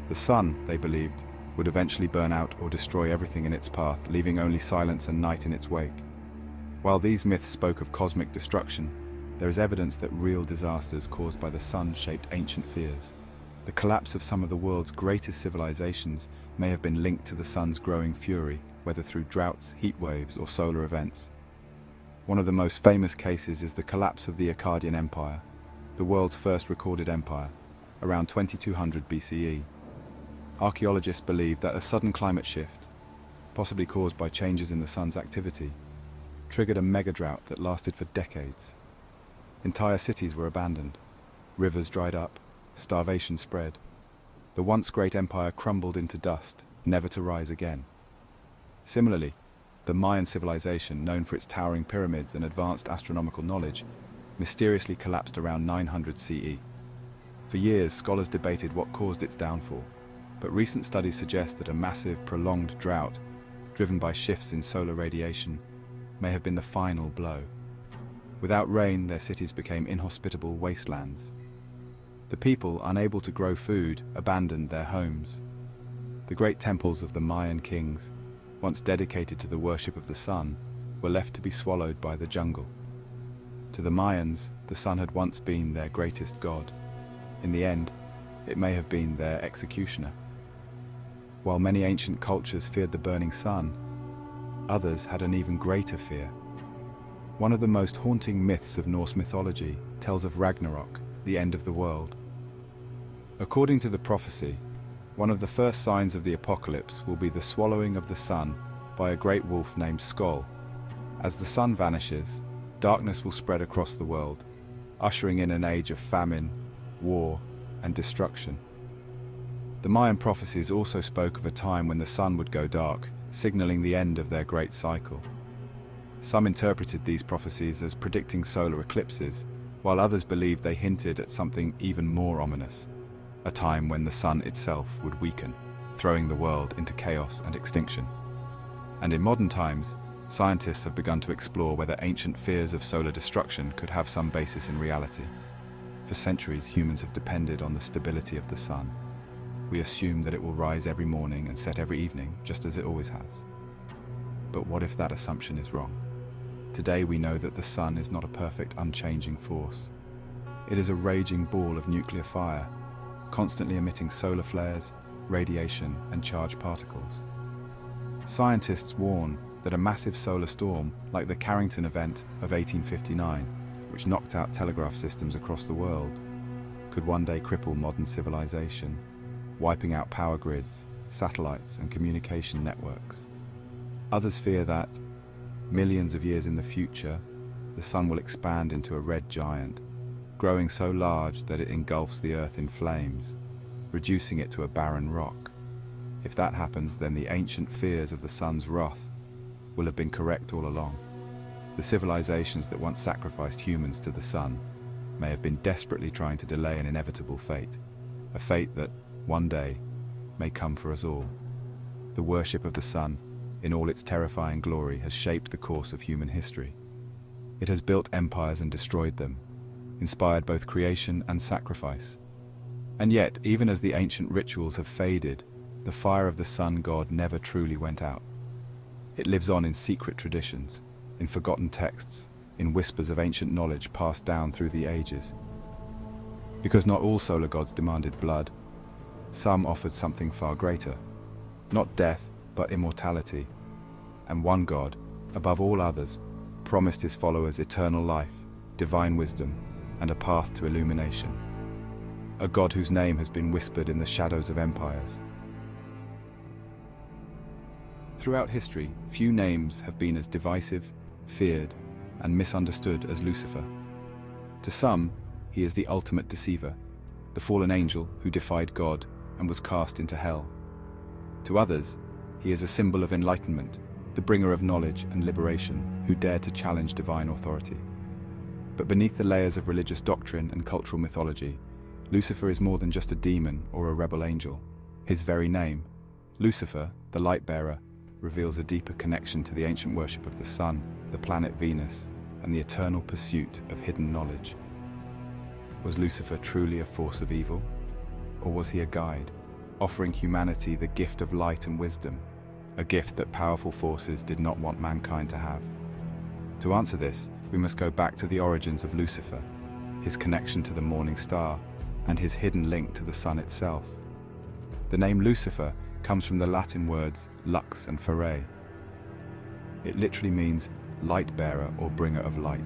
The sun, they believed, would eventually burn out or destroy everything in its path, leaving only silence and night in its wake. While these myths spoke of cosmic destruction, there is evidence that real disasters caused by the sun shaped ancient fears. The collapse of some of the world's greatest civilizations may have been linked to the sun's growing fury, whether through droughts, heat waves, or solar events. One of the most famous cases is the collapse of the Akkadian Empire, the world's first recorded empire, around 2200 BCE. Archaeologists believe that a sudden climate shift, possibly caused by changes in the sun's activity, triggered a mega-drought that lasted for decades. Entire cities were abandoned, rivers dried up, starvation spread. The once great empire crumbled into dust, never to rise again. Similarly, the Mayan civilization, known for its towering pyramids and advanced astronomical knowledge, mysteriously collapsed around 900 CE. For years, scholars debated what caused its downfall, but recent studies suggest that a massive, prolonged drought, driven by shifts in solar radiation, may have been the final blow. Without rain, their cities became inhospitable wastelands. The people, unable to grow food, abandoned their homes. The great temples of the Mayan kings, once dedicated to the worship of the sun, were left to be swallowed by the jungle. To the Mayans, the sun had once been their greatest god. In the end, it may have been their executioner. While many ancient cultures feared the burning sun, others had an even greater fear. One of the most haunting myths of Norse mythology tells of Ragnarok, the end of the world. According to the prophecy, one of the first signs of the apocalypse will be the swallowing of the sun by a great wolf named Skoll. As the sun vanishes, darkness will spread across the world, ushering in an age of famine, war, and destruction. The Mayan prophecies also spoke of a time when the sun would go dark, signaling the end of their great cycle. Some interpreted these prophecies as predicting solar eclipses, while others believed they hinted at something even more ominous, a time when the sun itself would weaken, throwing the world into chaos and extinction. And in modern times, scientists have begun to explore whether ancient fears of solar destruction could have some basis in reality. For centuries, humans have depended on the stability of the sun. We assume that it will rise every morning and set every evening, just as it always has. But what if that assumption is wrong? Today we know that the sun is not a perfect, unchanging force. It is a raging ball of nuclear fire, constantly emitting solar flares, radiation, and charged particles. Scientists warn that a massive solar storm, like the Carrington event of 1859, which knocked out telegraph systems across the world, could one day cripple modern civilization, wiping out power grids, satellites, and communication networks. Others fear that, millions of years in the future, the sun will expand into a red giant, growing so large that it engulfs the Earth in flames, reducing it to a barren rock. If that happens, then the ancient fears of the sun's wrath will have been correct all along. The civilizations that once sacrificed humans to the sun may have been desperately trying to delay an inevitable fate, a fate that, one day, may come for us all. The worship of the sun, in all its terrifying glory, has shaped the course of human history. It has built empires and destroyed them, inspired both creation and sacrifice. And yet, even as the ancient rituals have faded, the fire of the sun god never truly went out. It lives on in secret traditions, in forgotten texts, in whispers of ancient knowledge passed down through the ages. Because not all solar gods demanded blood, some offered something far greater, not death, but immortality. And one god, above all others, promised his followers eternal life, divine wisdom, and a path to illumination. A god whose name has been whispered in the shadows of empires. Throughout history, few names have been as divisive, feared, and misunderstood as Lucifer. To some, he is the ultimate deceiver, the fallen angel who defied God and was cast into hell. To others, he is a symbol of enlightenment, the bringer of knowledge and liberation, who dared to challenge divine authority. But beneath the layers of religious doctrine and cultural mythology, Lucifer is more than just a demon or a rebel angel. His very name, Lucifer, the light bearer, reveals a deeper connection to the ancient worship of the sun, the planet Venus, and the eternal pursuit of hidden knowledge. Was Lucifer truly a force of evil? Or was he a guide, offering humanity the gift of light and wisdom, a gift that powerful forces did not want mankind to have? To answer this, we must go back to the origins of Lucifer, his connection to the morning star, and his hidden link to the sun itself. The name Lucifer comes from the Latin words lux and fere. It literally means light bearer or bringer of light.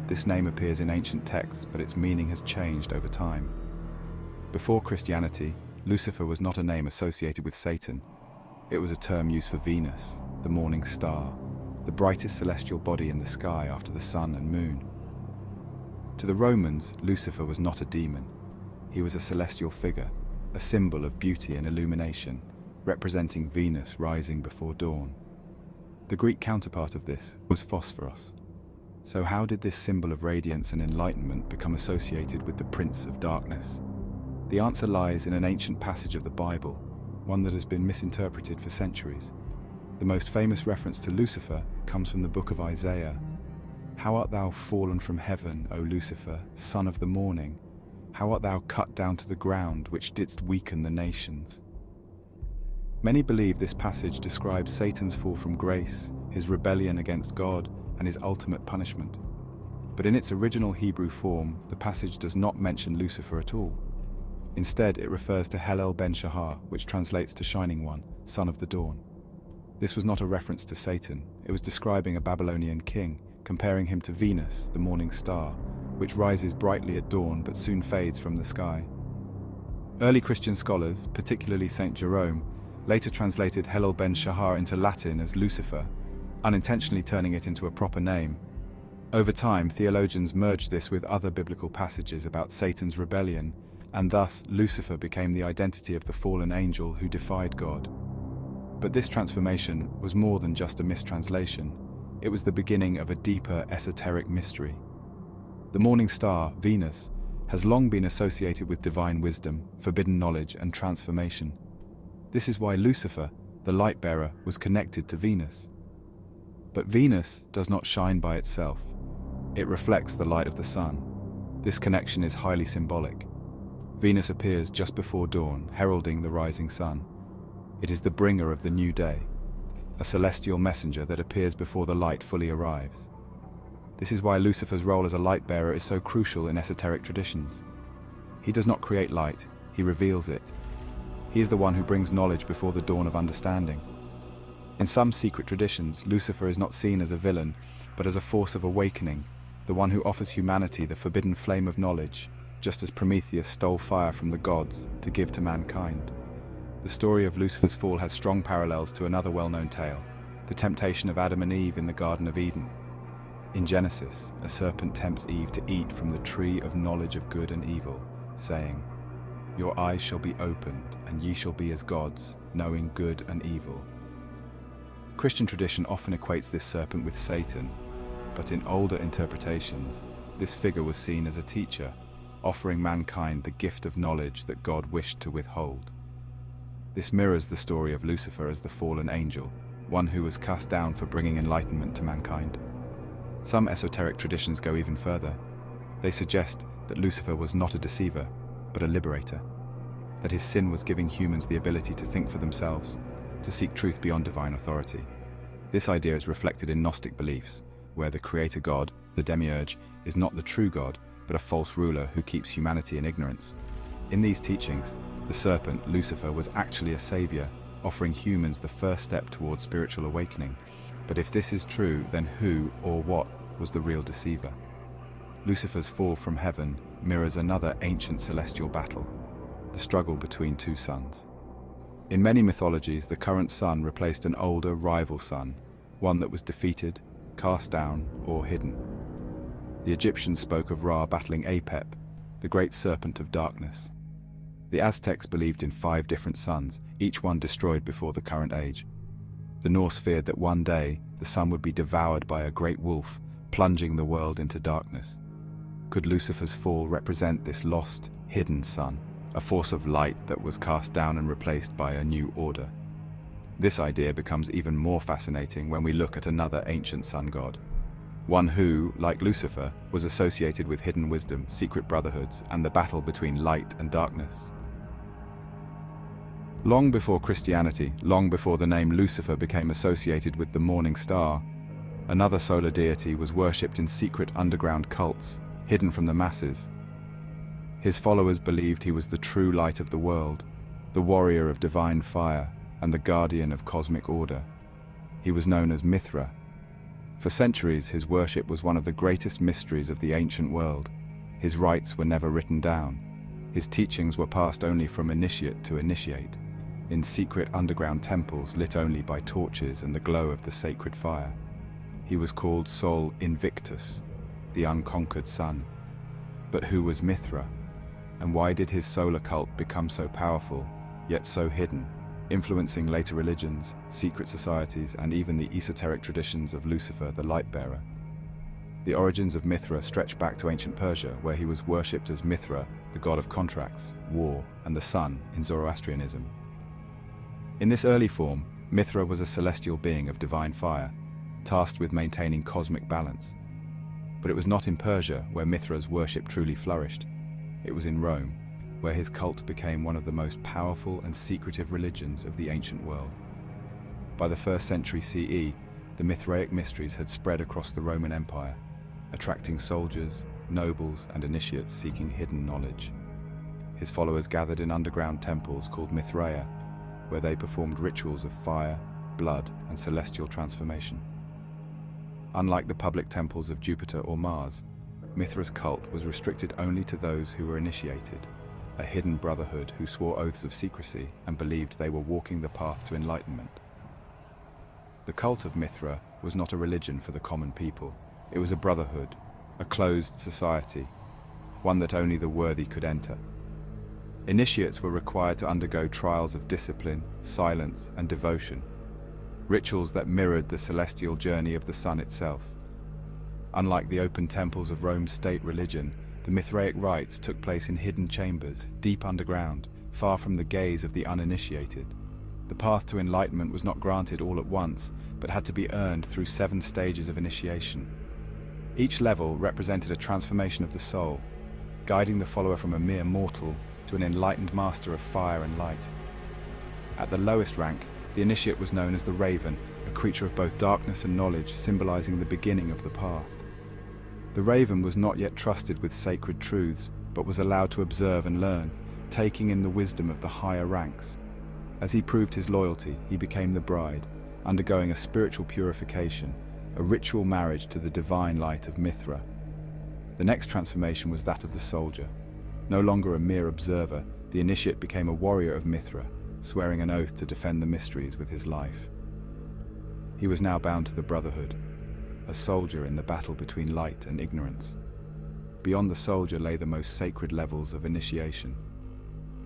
This name appears in ancient texts, but its meaning has changed over time. Before Christianity, Lucifer was not a name associated with Satan. It was a term used for Venus, the morning star, the brightest celestial body in the sky after the sun and moon. To the Romans, Lucifer was not a demon. He was a celestial figure, a symbol of beauty and illumination, representing Venus rising before dawn. The Greek counterpart of this was Phosphorus. So how did this symbol of radiance and enlightenment become associated with the Prince of Darkness? The answer lies in an ancient passage of the Bible, one that has been misinterpreted for centuries. The most famous reference to Lucifer comes from the book of Isaiah. "How art thou fallen from heaven, O Lucifer, son of the morning? How art thou cut down to the ground, which didst weaken the nations?" Many believe this passage describes Satan's fall from grace, his rebellion against God, and his ultimate punishment. But in its original Hebrew form, the passage does not mention Lucifer at all. Instead, it refers to Helel ben Shahar, which translates to Shining One, son of the dawn. This was not a reference to Satan. It was describing a Babylonian king, comparing him to Venus, the morning star, which rises brightly at dawn but soon fades from the sky. Early Christian scholars, particularly Saint Jerome, later translated Helel ben Shahar into Latin as Lucifer, unintentionally turning it into a proper name. Over time, theologians merged this with other biblical passages about Satan's rebellion, and thus Lucifer became the identity of the fallen angel who defied God. But this transformation was more than just a mistranslation. It was the beginning of a deeper esoteric mystery. The morning star, Venus, has long been associated with divine wisdom, forbidden knowledge, and transformation. This is why Lucifer, the light bearer, was connected to Venus. But Venus does not shine by itself. It reflects the light of the sun. This connection is highly symbolic. Venus appears just before dawn, heralding the rising sun. It is the bringer of the new day, a celestial messenger that appears before the light fully arrives. This is why Lucifer's role as a light bearer is so crucial in esoteric traditions. He does not create light, he reveals it. He is the one who brings knowledge before the dawn of understanding. In some secret traditions, Lucifer is not seen as a villain, but as a force of awakening, the one who offers humanity the forbidden flame of knowledge, just as Prometheus stole fire from the gods to give to mankind. The story of Lucifer's fall has strong parallels to another well-known tale, the temptation of Adam and Eve in the Garden of Eden. In Genesis, a serpent tempts Eve to eat from the tree of knowledge of good and evil, saying, "Your eyes shall be opened, and ye shall be as gods, knowing good and evil." Christian tradition often equates this serpent with Satan, but in older interpretations, this figure was seen as a teacher, offering mankind the gift of knowledge that God wished to withhold. This mirrors the story of Lucifer as the fallen angel, one who was cast down for bringing enlightenment to mankind. Some esoteric traditions go even further. They suggest that Lucifer was not a deceiver, but a liberator, that his sin was giving humans the ability to think for themselves, to seek truth beyond divine authority. This idea is reflected in Gnostic beliefs, where the creator god, the demiurge, is not the true god, but a false ruler who keeps humanity in ignorance. In these teachings, the serpent, Lucifer, was actually a savior, offering humans the first step towards spiritual awakening. But if this is true, then who or what was the real deceiver? Lucifer's fall from heaven mirrors another ancient celestial battle, the struggle between two suns. In many mythologies, the current sun replaced an older rival sun, one that was defeated, cast down, or hidden. The Egyptians spoke of Ra battling Apep, the great serpent of darkness. The Aztecs believed in 5 different suns, each one destroyed before the current age. The Norse feared that one day the sun would be devoured by a great wolf, plunging the world into darkness. Could Lucifer's fall represent this lost, hidden sun, a force of light that was cast down and replaced by a new order? This idea becomes even more fascinating when we look at another ancient sun god, one who, like Lucifer, was associated with hidden wisdom, secret brotherhoods, and the battle between light and darkness. Long before Christianity, long before the name Lucifer became associated with the morning star, another solar deity was worshipped in secret underground cults, hidden from the masses. His followers believed he was the true light of the world, the warrior of divine fire, and the guardian of cosmic order. He was known as Mithra. For centuries, his worship was one of the greatest mysteries of the ancient world. His rites were never written down. His teachings were passed only from initiate to initiate, in secret underground temples lit only by torches and the glow of the sacred fire. He was called Sol Invictus, the unconquered sun. But who was Mithra? And why did his solar cult become so powerful, yet so hidden, influencing later religions, secret societies, and even the esoteric traditions of Lucifer, the light-bearer? The origins of Mithra stretch back to ancient Persia, where he was worshipped as Mithra, the god of contracts, war, and the sun in Zoroastrianism. In this early form, Mithra was a celestial being of divine fire, tasked with maintaining cosmic balance. But it was not in Persia where Mithra's worship truly flourished. It was in Rome, where his cult became one of the most powerful and secretive religions of the ancient world. By the 1st century CE, the Mithraic mysteries had spread across the Roman Empire, attracting soldiers, nobles, and initiates seeking hidden knowledge. His followers gathered in underground temples called Mithraea, where they performed rituals of fire, blood, and celestial transformation. Unlike the public temples of Jupiter or Mars, Mithra's cult was restricted only to those who were initiated, a hidden brotherhood who swore oaths of secrecy and believed they were walking the path to enlightenment. The cult of Mithra was not a religion for the common people. It was a brotherhood, a closed society, one that only the worthy could enter. Initiates were required to undergo trials of discipline, silence, and devotion, rituals that mirrored the celestial journey of the sun itself. Unlike the open temples of Rome's state religion, the Mithraic rites took place in hidden chambers, deep underground, far from the gaze of the uninitiated. The path to enlightenment was not granted all at once, but had to be earned through 7 stages of initiation. Each level represented a transformation of the soul, guiding the follower from a mere mortal to an enlightened master of fire and light. At the lowest rank, the initiate was known as the Raven, a creature of both darkness and knowledge, symbolizing the beginning of the path. The raven was not yet trusted with sacred truths, but was allowed to observe and learn, taking in the wisdom of the higher ranks. As he proved his loyalty, he became the bride, undergoing a spiritual purification, a ritual marriage to the divine light of Mithra. The next transformation was that of the soldier. No longer a mere observer, the initiate became a warrior of Mithra, swearing an oath to defend the mysteries with his life. He was now bound to the Brotherhood, a soldier in the battle between light and ignorance. Beyond the soldier lay the most sacred levels of initiation.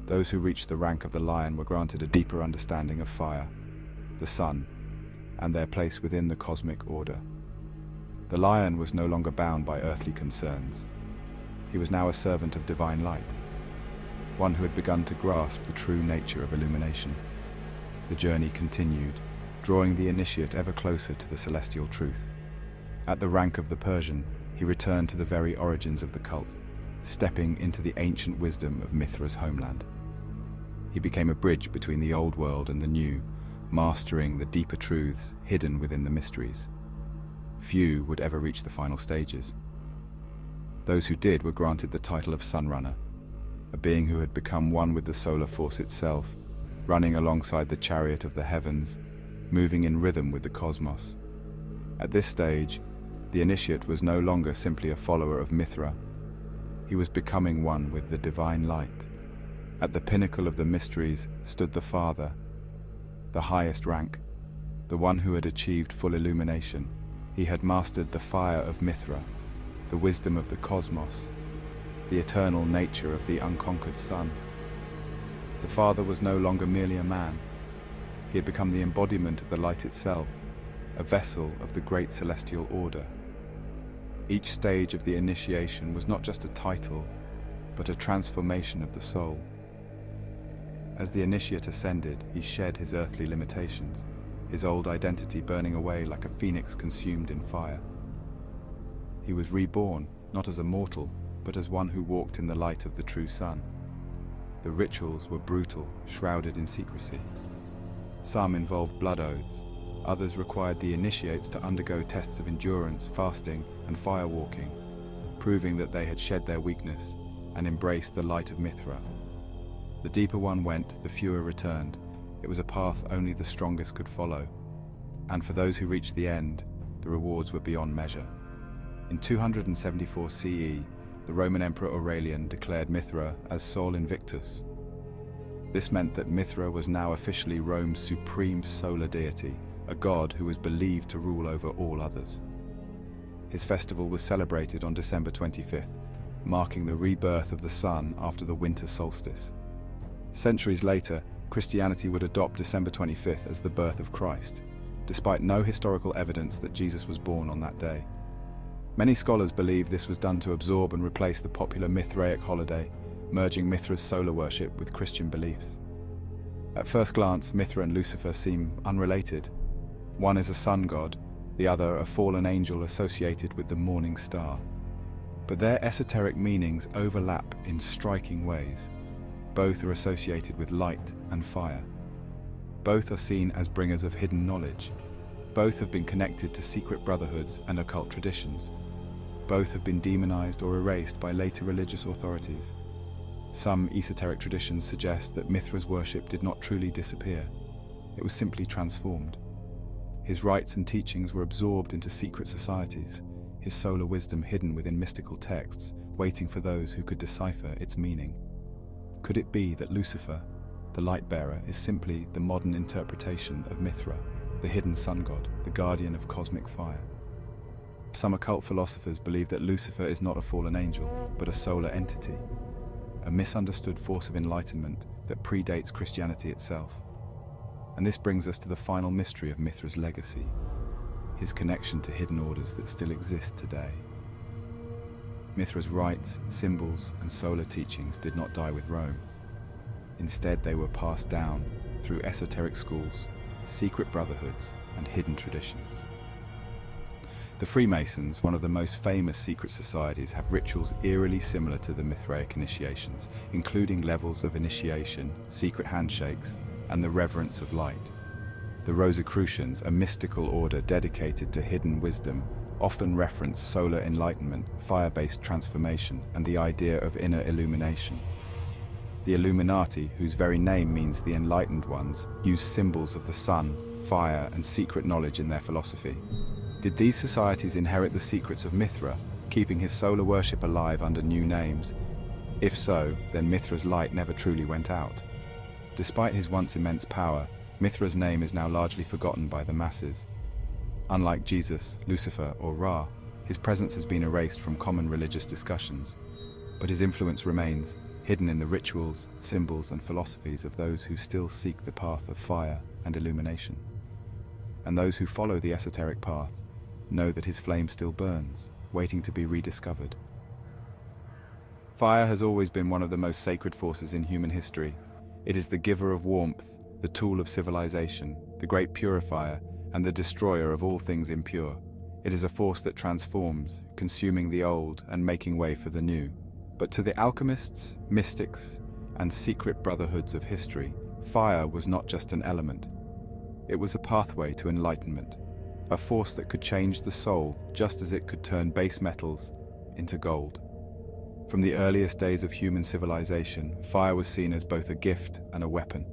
Those who reached the rank of the lion were granted a deeper understanding of fire, the sun, and their place within the cosmic order. The lion was no longer bound by earthly concerns. He was now a servant of divine light, one who had begun to grasp the true nature of illumination. The journey continued, drawing the initiate ever closer to the celestial truth. At the rank of the Persian, he returned to the very origins of the cult, stepping into the ancient wisdom of Mithra's homeland. He became a bridge between the old world and the new, mastering the deeper truths hidden within the mysteries. Few would ever reach the final stages. Those who did were granted the title of Sunrunner, a being who had become one with the solar force itself, running alongside the chariot of the heavens, moving in rhythm with the cosmos. At this stage, the initiate was no longer simply a follower of Mithra. He was becoming one with the divine light. At the pinnacle of the mysteries stood the Father, the highest rank, the one who had achieved full illumination. He had mastered the fire of Mithra, the wisdom of the cosmos, the eternal nature of the unconquered sun. The Father was no longer merely a man. He had become the embodiment of the light itself, a vessel of the great celestial order. Each stage of the initiation was not just a title, but a transformation of the soul. As the initiate ascended, he shed his earthly limitations, his old identity burning away like a phoenix consumed in fire. He was reborn, not as a mortal, but as one who walked in the light of the true sun. The rituals were brutal, shrouded in secrecy. Some involved blood oaths, others required the initiates to undergo tests of endurance, fasting, and firewalking, proving that they had shed their weakness and embraced the light of Mithra. The deeper one went, the fewer returned. It was a path only the strongest could follow, and for those who reached the end, the rewards were beyond measure. In 274 CE, the Roman Emperor Aurelian declared Mithra as Sol Invictus. This meant that Mithra was now officially Rome's supreme solar deity, a god who was believed to rule over all others. His festival was celebrated on December 25th, marking the rebirth of the sun after the winter solstice. Centuries later, Christianity would adopt December 25th as the birth of Christ, despite no historical evidence that Jesus was born on that day. Many scholars believe this was done to absorb and replace the popular Mithraic holiday, merging Mithra's solar worship with Christian beliefs. At first glance, Mithra and Lucifer seem unrelated. One is a sun god, the other a fallen angel associated with the morning star. But their esoteric meanings overlap in striking ways. Both are associated with light and fire. Both are seen as bringers of hidden knowledge. Both have been connected to secret brotherhoods and occult traditions. Both have been demonized or erased by later religious authorities. Some esoteric traditions suggest that Mithra's worship did not truly disappear. It was simply transformed. His rites and teachings were absorbed into secret societies, his solar wisdom hidden within mystical texts, waiting for those who could decipher its meaning. Could it be that Lucifer, the light-bearer, is simply the modern interpretation of Mithra, the hidden sun god, the guardian of cosmic fire? Some occult philosophers believe that Lucifer is not a fallen angel, but a solar entity, a misunderstood force of enlightenment that predates Christianity itself. And this brings us to the final mystery of Mithra's legacy, his connection to hidden orders that still exist today. Mithra's rites, symbols, and solar teachings did not die with Rome. Instead, they were passed down through esoteric schools, secret brotherhoods, and hidden traditions. The Freemasons, one of the most famous secret societies, have rituals eerily similar to the Mithraic initiations, including levels of initiation, secret handshakes, and the reverence of light. The Rosicrucians, a mystical order dedicated to hidden wisdom, often reference solar enlightenment, fire-based transformation, and the idea of inner illumination. The Illuminati, whose very name means the enlightened ones, use symbols of the sun, fire, and secret knowledge in their philosophy. Did these societies inherit the secrets of Mithra, keeping his solar worship alive under new names? If so, then Mithra's light never truly went out. Despite his once immense power, Mithra's name is now largely forgotten by the masses. Unlike Jesus, Lucifer, or Ra, his presence has been erased from common religious discussions, but his influence remains, hidden in the rituals, symbols, and philosophies of those who still seek the path of fire and illumination. And those who follow the esoteric path know that his flame still burns, waiting to be rediscovered. Fire has always been one of the most sacred forces in human history. It is the giver of warmth, the tool of civilization, the great purifier, and the destroyer of all things impure. It is a force that transforms, consuming the old and making way for the new. But to the alchemists, mystics, and secret brotherhoods of history, fire was not just an element. It was a pathway to enlightenment, a force that could change the soul just as it could turn base metals into gold. From the earliest days of human civilization, fire was seen as both a gift and a weapon.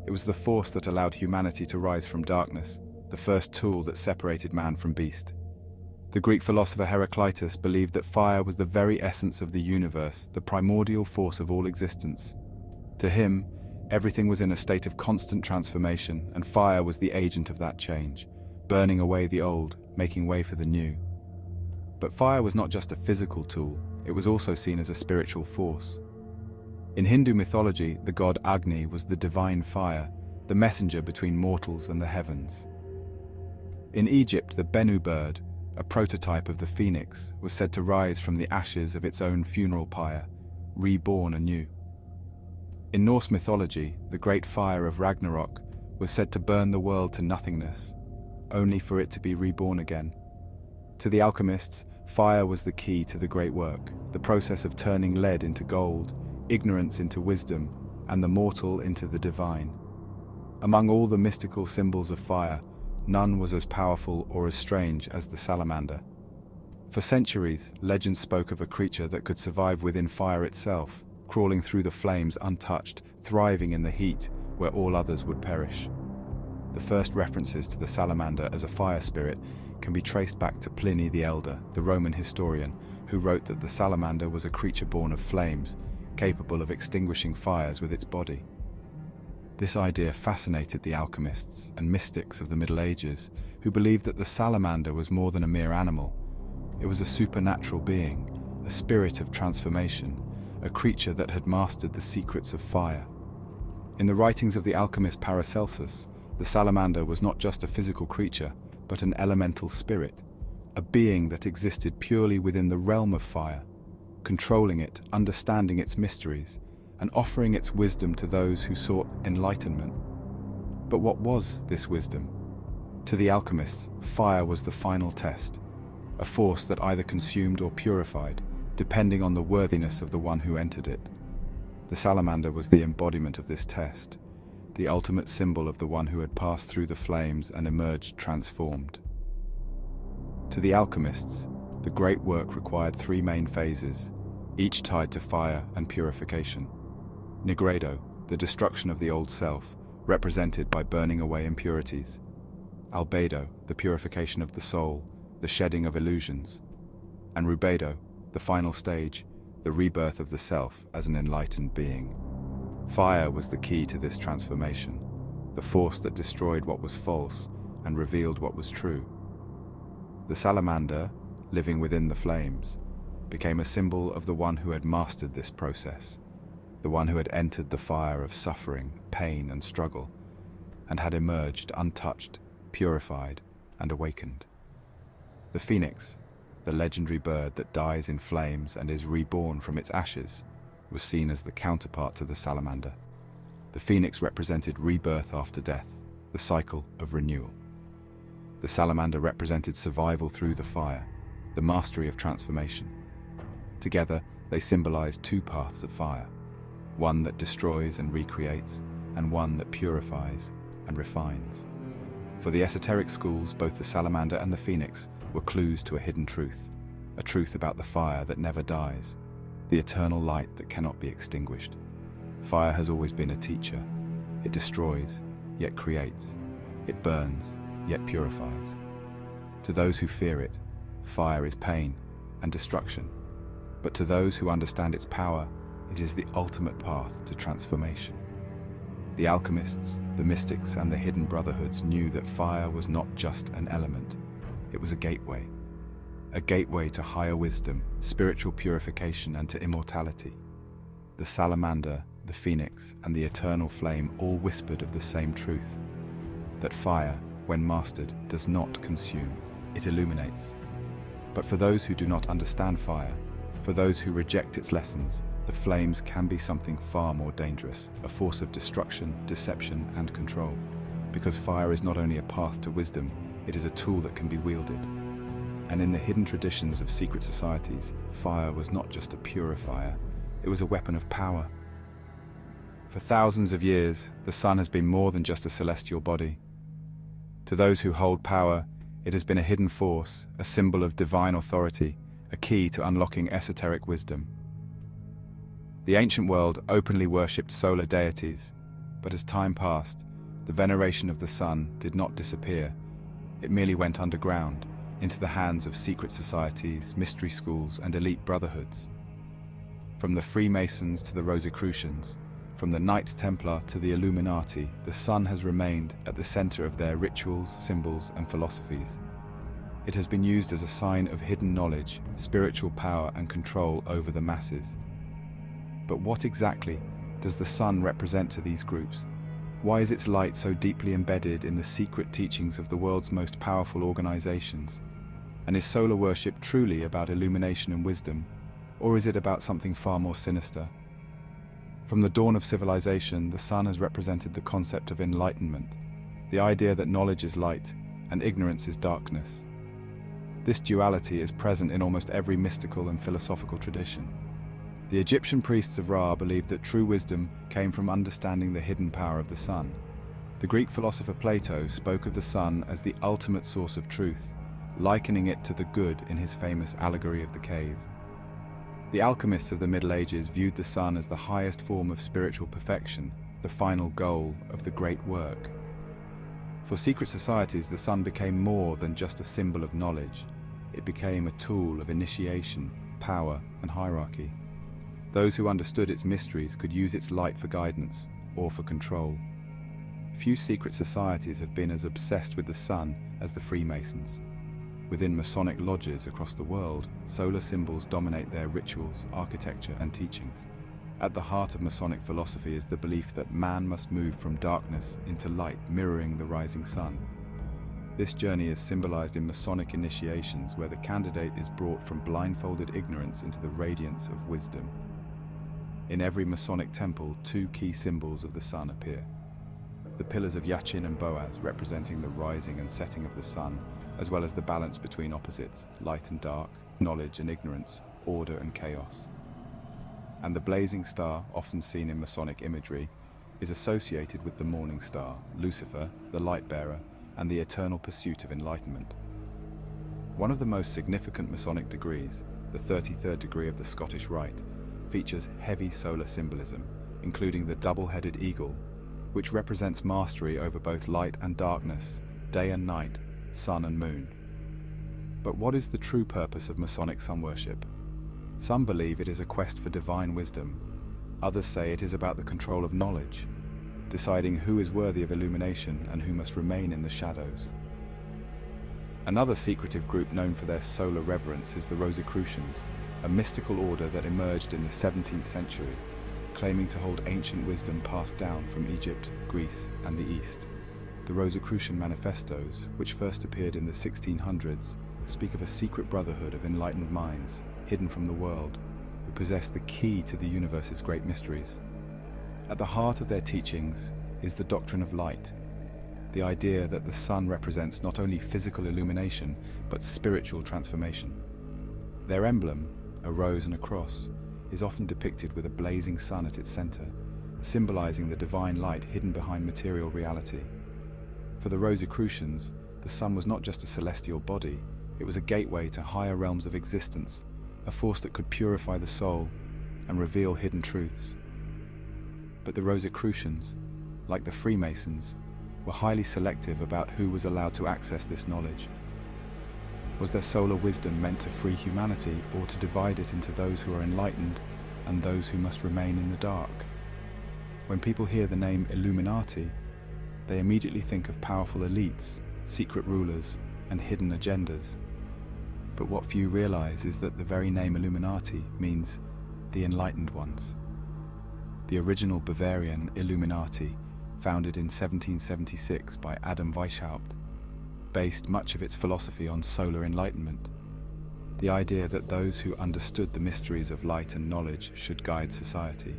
It was the force that allowed humanity to rise from darkness, the first tool that separated man from beast. The Greek philosopher Heraclitus believed that fire was the very essence of the universe, the primordial force of all existence. To him, everything was in a state of constant transformation, and fire was the agent of that change, burning away the old, making way for the new. But fire was not just a physical tool, it was also seen as a spiritual force. In Hindu mythology, the god Agni was the divine fire, the messenger between mortals and the heavens. In Egypt, the Bennu bird, a prototype of the phoenix, was said to rise from the ashes of its own funeral pyre, reborn anew. In Norse mythology, the great fire of Ragnarok was said to burn the world to nothingness, only for it to be reborn again. To the alchemists, fire was the key to the great work, the process of turning lead into gold, ignorance into wisdom, and the mortal into the divine. Among all the mystical symbols of fire, none was as powerful or as strange as the salamander. For centuries, legends spoke of a creature that could survive within fire itself, crawling through the flames untouched, thriving in the heat where all others would perish. The first references to the salamander as a fire spirit can be traced back to Pliny the Elder, the Roman historian, who wrote that the salamander was a creature born of flames, capable of extinguishing fires with its body. This idea fascinated the alchemists and mystics of the Middle Ages, who believed that the salamander was more than a mere animal. It was a supernatural being, a spirit of transformation, a creature that had mastered the secrets of fire. In the writings of the alchemist Paracelsus, the salamander was not just a physical creature, but an elemental spirit, a being that existed purely within the realm of fire, controlling it, understanding its mysteries, and offering its wisdom to those who sought enlightenment. But what was this wisdom? To the alchemists, fire was the final test, a force that either consumed or purified, depending on the worthiness of the one who entered it. The salamander was the embodiment of this test, the ultimate symbol of the one who had passed through the flames and emerged transformed. To the alchemists, the great work required three main phases, each tied to fire and purification. Nigredo, the destruction of the old self, represented by burning away impurities. Albedo, the purification of the soul, the shedding of illusions. And Rubedo, the final stage, the rebirth of the self as an enlightened being. Fire was the key to this transformation, the force that destroyed what was false and revealed what was true. The salamander, living within the flames, became a symbol of the one who had mastered this process, the one who had entered the fire of suffering, pain, and struggle, and had emerged untouched, purified, and awakened. The phoenix, the legendary bird that dies in flames and is reborn from its ashes, was seen as the counterpart to the salamander. The phoenix represented rebirth after death, the cycle of renewal. The salamander represented survival through the fire, the mastery of transformation. Together, they symbolized two paths of fire, one that destroys and recreates, and one that purifies and refines. For the esoteric schools, both the salamander and the phoenix were clues to a hidden truth, a truth about the fire that never dies, the eternal light that cannot be extinguished. Fire has always been a teacher. It destroys, yet creates. It burns, yet purifies. To those who fear it, fire is pain and destruction. But to those who understand its power, it is the ultimate path to transformation. The alchemists, the mystics, and the hidden brotherhoods knew that fire was not just an element. It was a gateway to higher wisdom, spiritual purification, and to immortality. The salamander, the phoenix, and the eternal flame all whispered of the same truth, that fire, when mastered, does not consume, it illuminates. But for those who do not understand fire, for those who reject its lessons, the flames can be something far more dangerous, a force of destruction, deception, and control. Because fire is not only a path to wisdom, it is a tool that can be wielded. And in the hidden traditions of secret societies, fire was not just a purifier, it was a weapon of power. For thousands of years, the sun has been more than just a celestial body. To those who hold power, it has been a hidden force, a symbol of divine authority, a key to unlocking esoteric wisdom. The ancient world openly worshipped solar deities, but as time passed, the veneration of the sun did not disappear. It merely went underground, into the hands of secret societies, mystery schools, and elite brotherhoods. From the Freemasons to the Rosicrucians, from the Knights Templar to the Illuminati, the sun has remained at the center of their rituals, symbols, and philosophies. It has been used as a sign of hidden knowledge, spiritual power, and control over the masses. But what exactly does the sun represent to these groups? Why is its light so deeply embedded in the secret teachings of the world's most powerful organizations? And is solar worship truly about illumination and wisdom, or is it about something far more sinister? From the dawn of civilization, the sun has represented the concept of enlightenment, the idea that knowledge is light and ignorance is darkness. This duality is present in almost every mystical and philosophical tradition. The Egyptian priests of Ra believed that true wisdom came from understanding the hidden power of the sun. The Greek philosopher Plato spoke of the sun as the ultimate source of truth, likening it to the good in his famous allegory of the cave. The alchemists of the Middle Ages viewed the sun as the highest form of spiritual perfection, the final goal of the great work. For secret societies, the sun became more than just a symbol of knowledge. It became a tool of initiation, power, and hierarchy. Those who understood its mysteries could use its light for guidance or for control. Few secret societies have been as obsessed with the sun as the Freemasons. Within Masonic lodges across the world, solar symbols dominate their rituals, architecture, and teachings. At the heart of Masonic philosophy is the belief that man must move from darkness into light, mirroring the rising sun. This journey is symbolized in Masonic initiations, where the candidate is brought from blindfolded ignorance into the radiance of wisdom. In every Masonic temple, two key symbols of the sun appear. The pillars of Yachin and Boaz, representing the rising and setting of the sun, as well as the balance between opposites, light and dark, knowledge and ignorance, order and chaos. And the blazing star, often seen in Masonic imagery, is associated with the morning star, Lucifer, the light bearer, and the eternal pursuit of enlightenment. One of the most significant Masonic degrees, the 33rd degree of the Scottish Rite, features heavy solar symbolism, including the double-headed eagle, which represents mastery over both light and darkness, day and night, sun and moon. But what is the true purpose of Masonic sun worship? Some believe it is a quest for divine wisdom. Others say it is about the control of knowledge, deciding who is worthy of illumination and who must remain in the shadows. Another secretive group known for their solar reverence is the Rosicrucians, a mystical order that emerged in the 17th century, claiming to hold ancient wisdom passed down from Egypt, Greece, and the East. The Rosicrucian manifestos, which first appeared in the 1600s, speak of a secret brotherhood of enlightened minds, hidden from the world, who possess the key to the universe's great mysteries. At the heart of their teachings is the doctrine of light, the idea that the sun represents not only physical illumination, but spiritual transformation. Their emblem, a rose and a cross, is often depicted with a blazing sun at its center, symbolizing the divine light hidden behind material reality. For the Rosicrucians, the sun was not just a celestial body, It was a gateway to higher realms of existence, a force that could purify the soul and reveal hidden truths. But the Rosicrucians, like the Freemasons, were highly selective about who was allowed to access this knowledge. Was their solar wisdom meant to free humanity, or to divide it into those who are enlightened and those who must remain in the dark? When people hear the name Illuminati, they immediately think of powerful elites, secret rulers, and hidden agendas. But what few realize is that the very name Illuminati means the enlightened ones. The original Bavarian Illuminati, founded in 1776 by Adam Weishaupt, based much of its philosophy on solar enlightenment, the idea that those who understood the mysteries of light and knowledge should guide society.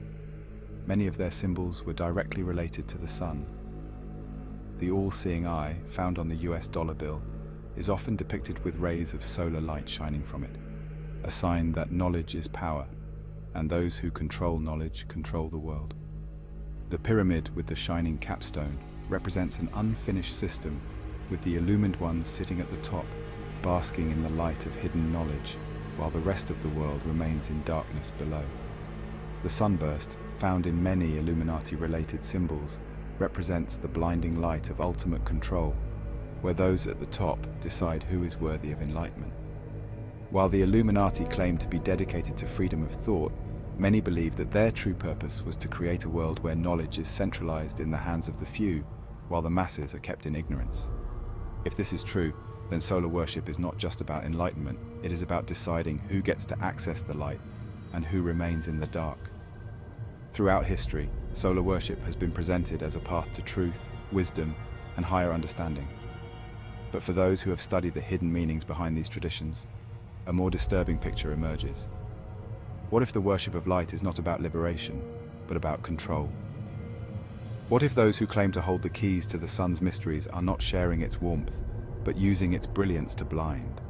Many of their symbols were directly related to the sun. The all-seeing eye, found on the US dollar bill, is often depicted with rays of solar light shining from it, a sign that knowledge is power, and those who control knowledge control the world. The pyramid with the shining capstone represents an unfinished system, with the illumined ones sitting at the top, basking in the light of hidden knowledge, while the rest of the world remains in darkness below. The sunburst, found in many Illuminati-related symbols, represents the blinding light of ultimate control, where those at the top decide who is worthy of enlightenment. While the Illuminati claim to be dedicated to freedom of thought, many believe that their true purpose was to create a world where knowledge is centralized in the hands of the few, while the masses are kept in ignorance. If this is true, then solar worship is not just about enlightenment, it is about deciding who gets to access the light and who remains in the dark. Throughout history, solar worship has been presented as a path to truth, wisdom, and higher understanding. But for those who have studied the hidden meanings behind these traditions, a more disturbing picture emerges. What if the worship of light is not about liberation, but about control? What if those who claim to hold the keys to the sun's mysteries are not sharing its warmth, but using its brilliance to blind?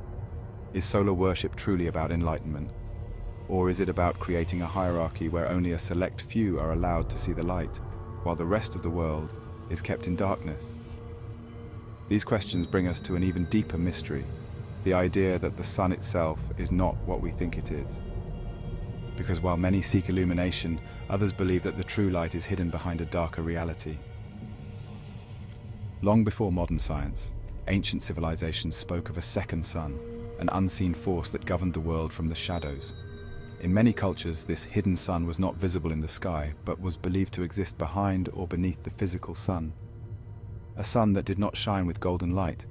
Is solar worship truly about enlightenment? Or is it about creating a hierarchy where only a select few are allowed to see the light, while the rest of the world is kept in darkness? These questions bring us to an even deeper mystery, the idea that the sun itself is not what we think it is. Because while many seek illumination, others believe that the true light is hidden behind a darker reality. Long before modern science, ancient civilizations spoke of a second sun, an unseen force that governed the world from the shadows. In many cultures, this hidden sun was not visible in the sky, but was believed to exist behind or beneath the physical sun. A sun that did not shine with golden light,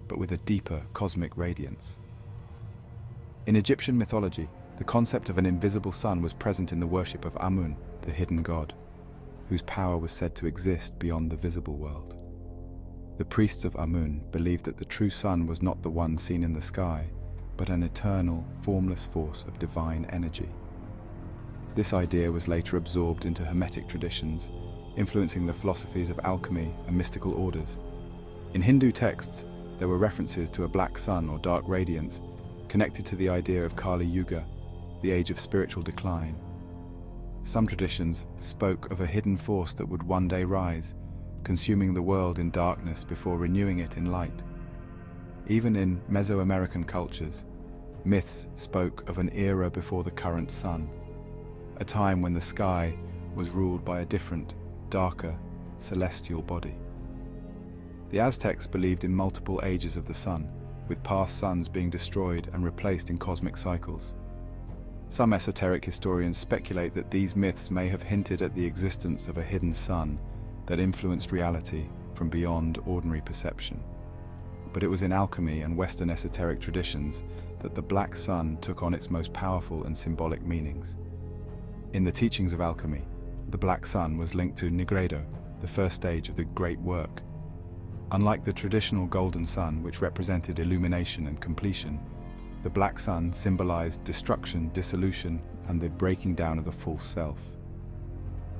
but with a deeper cosmic radiance. In Egyptian mythology, the concept of an invisible sun was present in the worship of Amun, the hidden god, whose power was said to exist beyond the visible world. The priests of Amun believed that the true sun was not the one seen in the sky, but an eternal, formless force of divine energy. This idea was later absorbed into Hermetic traditions, influencing the philosophies of alchemy and mystical orders. In Hindu texts, there were references to a black sun or dark radiance, connected to the idea of Kali Yuga, the age of spiritual decline. Some traditions spoke of a hidden force that would one day rise, consuming the world in darkness before renewing it in light. Even in Mesoamerican cultures, myths spoke of an era before the current sun, a time when the sky was ruled by a different, darker, celestial body. The Aztecs believed in multiple ages of the sun, with past suns being destroyed and replaced in cosmic cycles. Some esoteric historians speculate that these myths may have hinted at the existence of a hidden sun that influenced reality from beyond ordinary perception. But it was in alchemy and Western esoteric traditions that the black sun took on its most powerful and symbolic meanings. In the teachings of alchemy, the black sun was linked to Nigredo, the first stage of the Great Work. Unlike the traditional golden sun, which represented illumination and completion, the black sun symbolized destruction, dissolution, and the breaking down of the false self.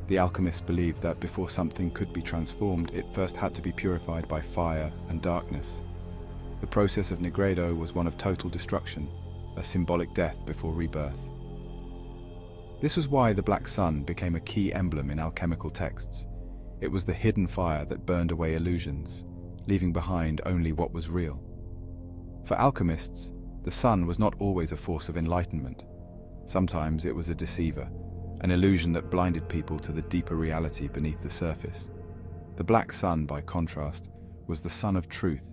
The alchemists believed that before something could be transformed, it first had to be purified by fire and darkness. The process of Nigredo was one of total destruction, a symbolic death before rebirth. This was why the black sun became a key emblem in alchemical texts. It was the hidden fire that burned away illusions, leaving behind only what was real. For alchemists, the sun was not always a force of enlightenment. Sometimes it was a deceiver, an illusion that blinded people to the deeper reality beneath the surface. The black sun, by contrast, was the sun of truth,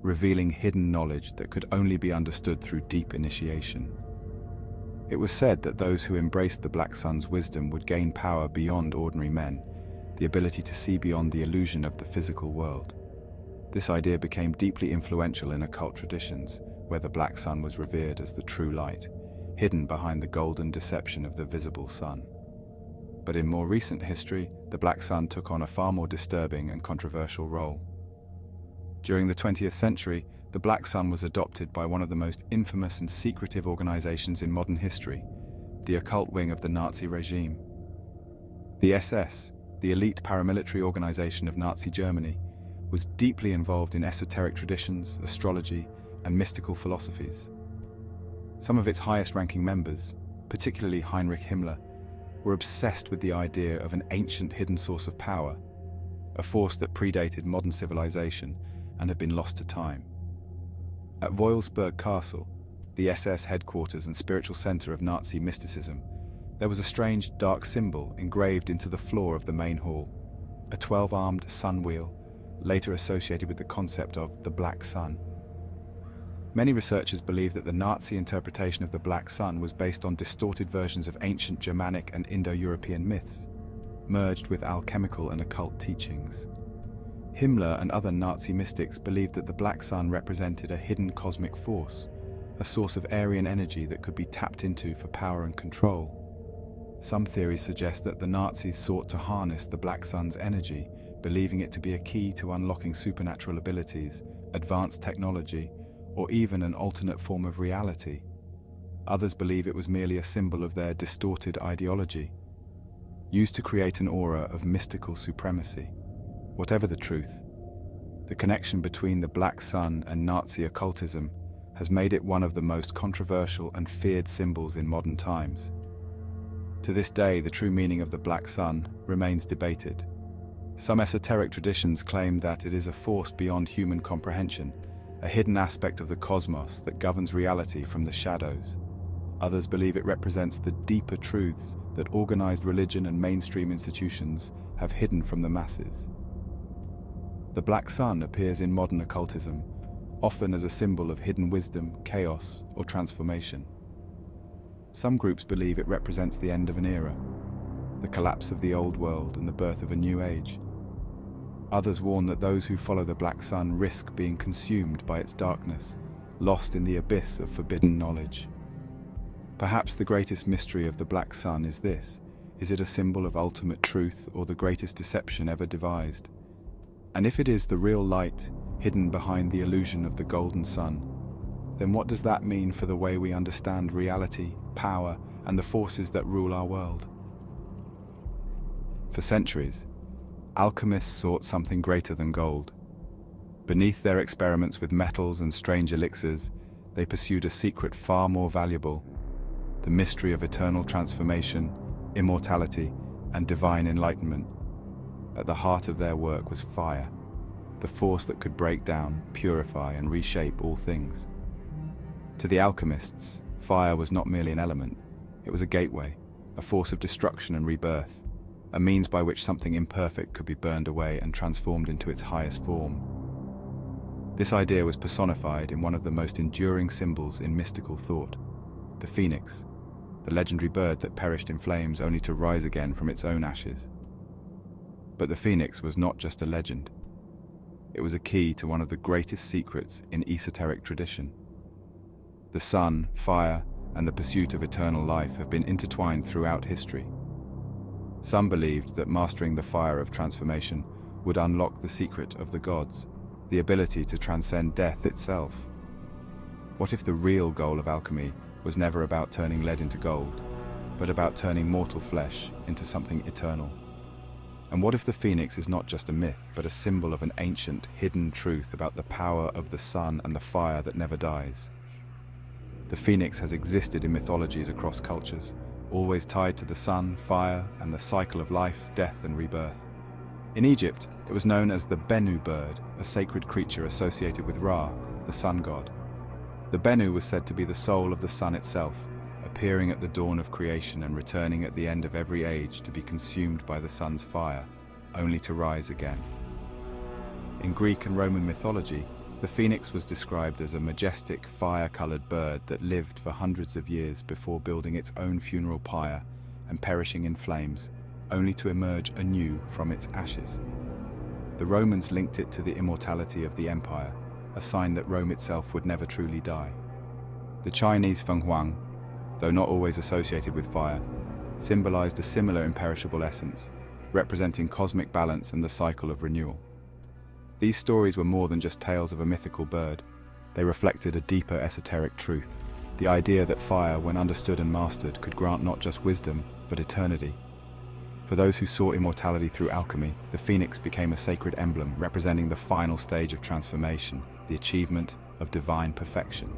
revealing hidden knowledge that could only be understood through deep initiation. It was said that those who embraced the black sun's wisdom would gain power beyond ordinary men, the ability to see beyond the illusion of the physical world. This idea became deeply influential in occult traditions, where the black sun was revered as the true light, hidden behind the golden deception of the visible sun. But in more recent history, the black sun took on a far more disturbing and controversial role. During the 20th century, the black sun was adopted by one of the most infamous and secretive organizations in modern history, the occult wing of the Nazi regime. The SS, the elite paramilitary organization of Nazi Germany, was deeply involved in esoteric traditions, astrology, and mystical philosophies. Some of its highest-ranking members, particularly Heinrich Himmler, were obsessed with the idea of an ancient hidden source of power, a force that predated modern civilization and had been lost to time. At Voilsburg Castle, the SS headquarters and spiritual center of Nazi mysticism, there was a strange, dark symbol engraved into the floor of the main hall, a 12-armed sun wheel, later associated with the concept of the Black Sun. Many researchers believe that the Nazi interpretation of the Black Sun was based on distorted versions of ancient Germanic and Indo-European myths, merged with alchemical and occult teachings. Himmler and other Nazi mystics believed that the Black Sun represented a hidden cosmic force, a source of Aryan energy that could be tapped into for power and control. Some theories suggest that the Nazis sought to harness the Black Sun's energy, believing it to be a key to unlocking supernatural abilities, advanced technology, or even an alternate form of reality. Others believe it was merely a symbol of their distorted ideology, used to create an aura of mystical supremacy. Whatever the truth, the connection between the Black Sun and Nazi occultism has made it one of the most controversial and feared symbols in modern times. To this day, the true meaning of the Black Sun remains debated. Some esoteric traditions claim that it is a force beyond human comprehension, a hidden aspect of the cosmos that governs reality from the shadows. Others believe it represents the deeper truths that organized religion and mainstream institutions have hidden from the masses. The Black Sun appears in modern occultism, often as a symbol of hidden wisdom, chaos, or transformation. Some groups believe it represents the end of an era, the collapse of the old world and the birth of a new age. Others warn that those who follow the Black Sun risk being consumed by its darkness, lost in the abyss of forbidden knowledge. Perhaps the greatest mystery of the Black Sun is this: is it a symbol of ultimate truth or the greatest deception ever devised? And if it is the real light hidden behind the illusion of the golden sun, then what does that mean for the way we understand reality, power, and the forces that rule our world? For centuries, alchemists sought something greater than gold. Beneath their experiments with metals and strange elixirs, they pursued a secret far more valuable: the mystery of eternal transformation, immortality, and divine enlightenment. At the heart of their work was fire, the force that could break down, purify, and reshape all things. To the alchemists, fire was not merely an element, it was a gateway, a force of destruction and rebirth, a means by which something imperfect could be burned away and transformed into its highest form. This idea was personified in one of the most enduring symbols in mystical thought: the phoenix, the legendary bird that perished in flames only to rise again from its own ashes. But the phoenix was not just a legend. It was a key to one of the greatest secrets in esoteric tradition. The sun, fire, and the pursuit of eternal life have been intertwined throughout history. Some believed that mastering the fire of transformation would unlock the secret of the gods, the ability to transcend death itself. What if the real goal of alchemy was never about turning lead into gold, but about turning mortal flesh into something eternal? And what if the phoenix is not just a myth, but a symbol of an ancient, hidden truth about the power of the sun and the fire that never dies? The phoenix has existed in mythologies across cultures, always tied to the sun, fire, and the cycle of life, death, and rebirth. In Egypt, it was known as the Bennu bird, a sacred creature associated with Ra, the sun god. The Bennu was said to be the soul of the sun itself, appearing at the dawn of creation and returning at the end of every age to be consumed by the sun's fire, only to rise again. In Greek and Roman mythology, the phoenix was described as a majestic, fire-colored bird that lived for hundreds of years before building its own funeral pyre and perishing in flames, only to emerge anew from its ashes. The Romans linked it to the immortality of the empire, a sign that Rome itself would never truly die. The Chinese feng huang, though not always associated with fire, symbolized a similar imperishable essence, representing cosmic balance and the cycle of renewal. These stories were more than just tales of a mythical bird. They reflected a deeper esoteric truth, the idea that fire, when understood and mastered, could grant not just wisdom, but eternity. For those who sought immortality through alchemy, the phoenix became a sacred emblem representing the final stage of transformation, the achievement of divine perfection.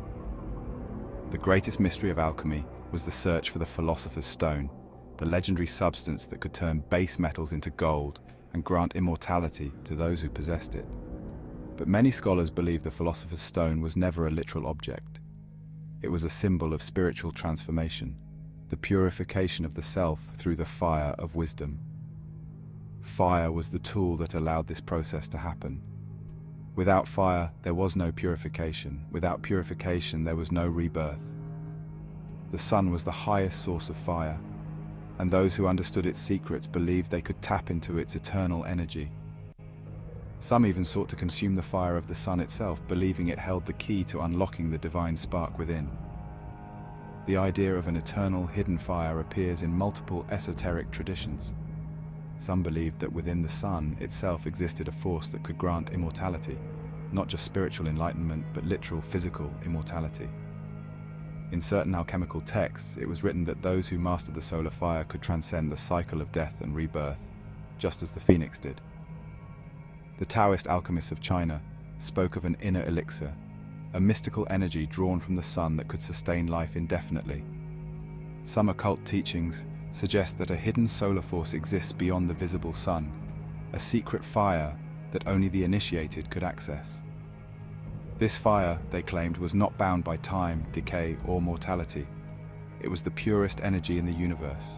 The greatest mystery of alchemy was the search for the philosopher's stone, the legendary substance that could turn base metals into gold and grant immortality to those who possessed it. But many scholars believe the philosopher's stone was never a literal object. It was a symbol of spiritual transformation, the purification of the self through the fire of wisdom. Fire was the tool that allowed this process to happen. Without fire, there was no purification. Without purification, there was no rebirth. The sun was the highest source of fire, and those who understood its secrets believed they could tap into its eternal energy. Some even sought to consume the fire of the sun itself, believing it held the key to unlocking the divine spark within. The idea of an eternal hidden fire appears in multiple esoteric traditions. Some believed that within the sun itself existed a force that could grant immortality, not just spiritual enlightenment, but literal physical immortality. In certain alchemical texts, it was written that those who mastered the solar fire could transcend the cycle of death and rebirth, just as the phoenix did. The Taoist alchemists of China spoke of an inner elixir, a mystical energy drawn from the sun that could sustain life indefinitely. Some occult teachings suggest that a hidden solar force exists beyond the visible sun, a secret fire that only the initiated could access. This fire, they claimed, was not bound by time, decay, or mortality. It was the purest energy in the universe,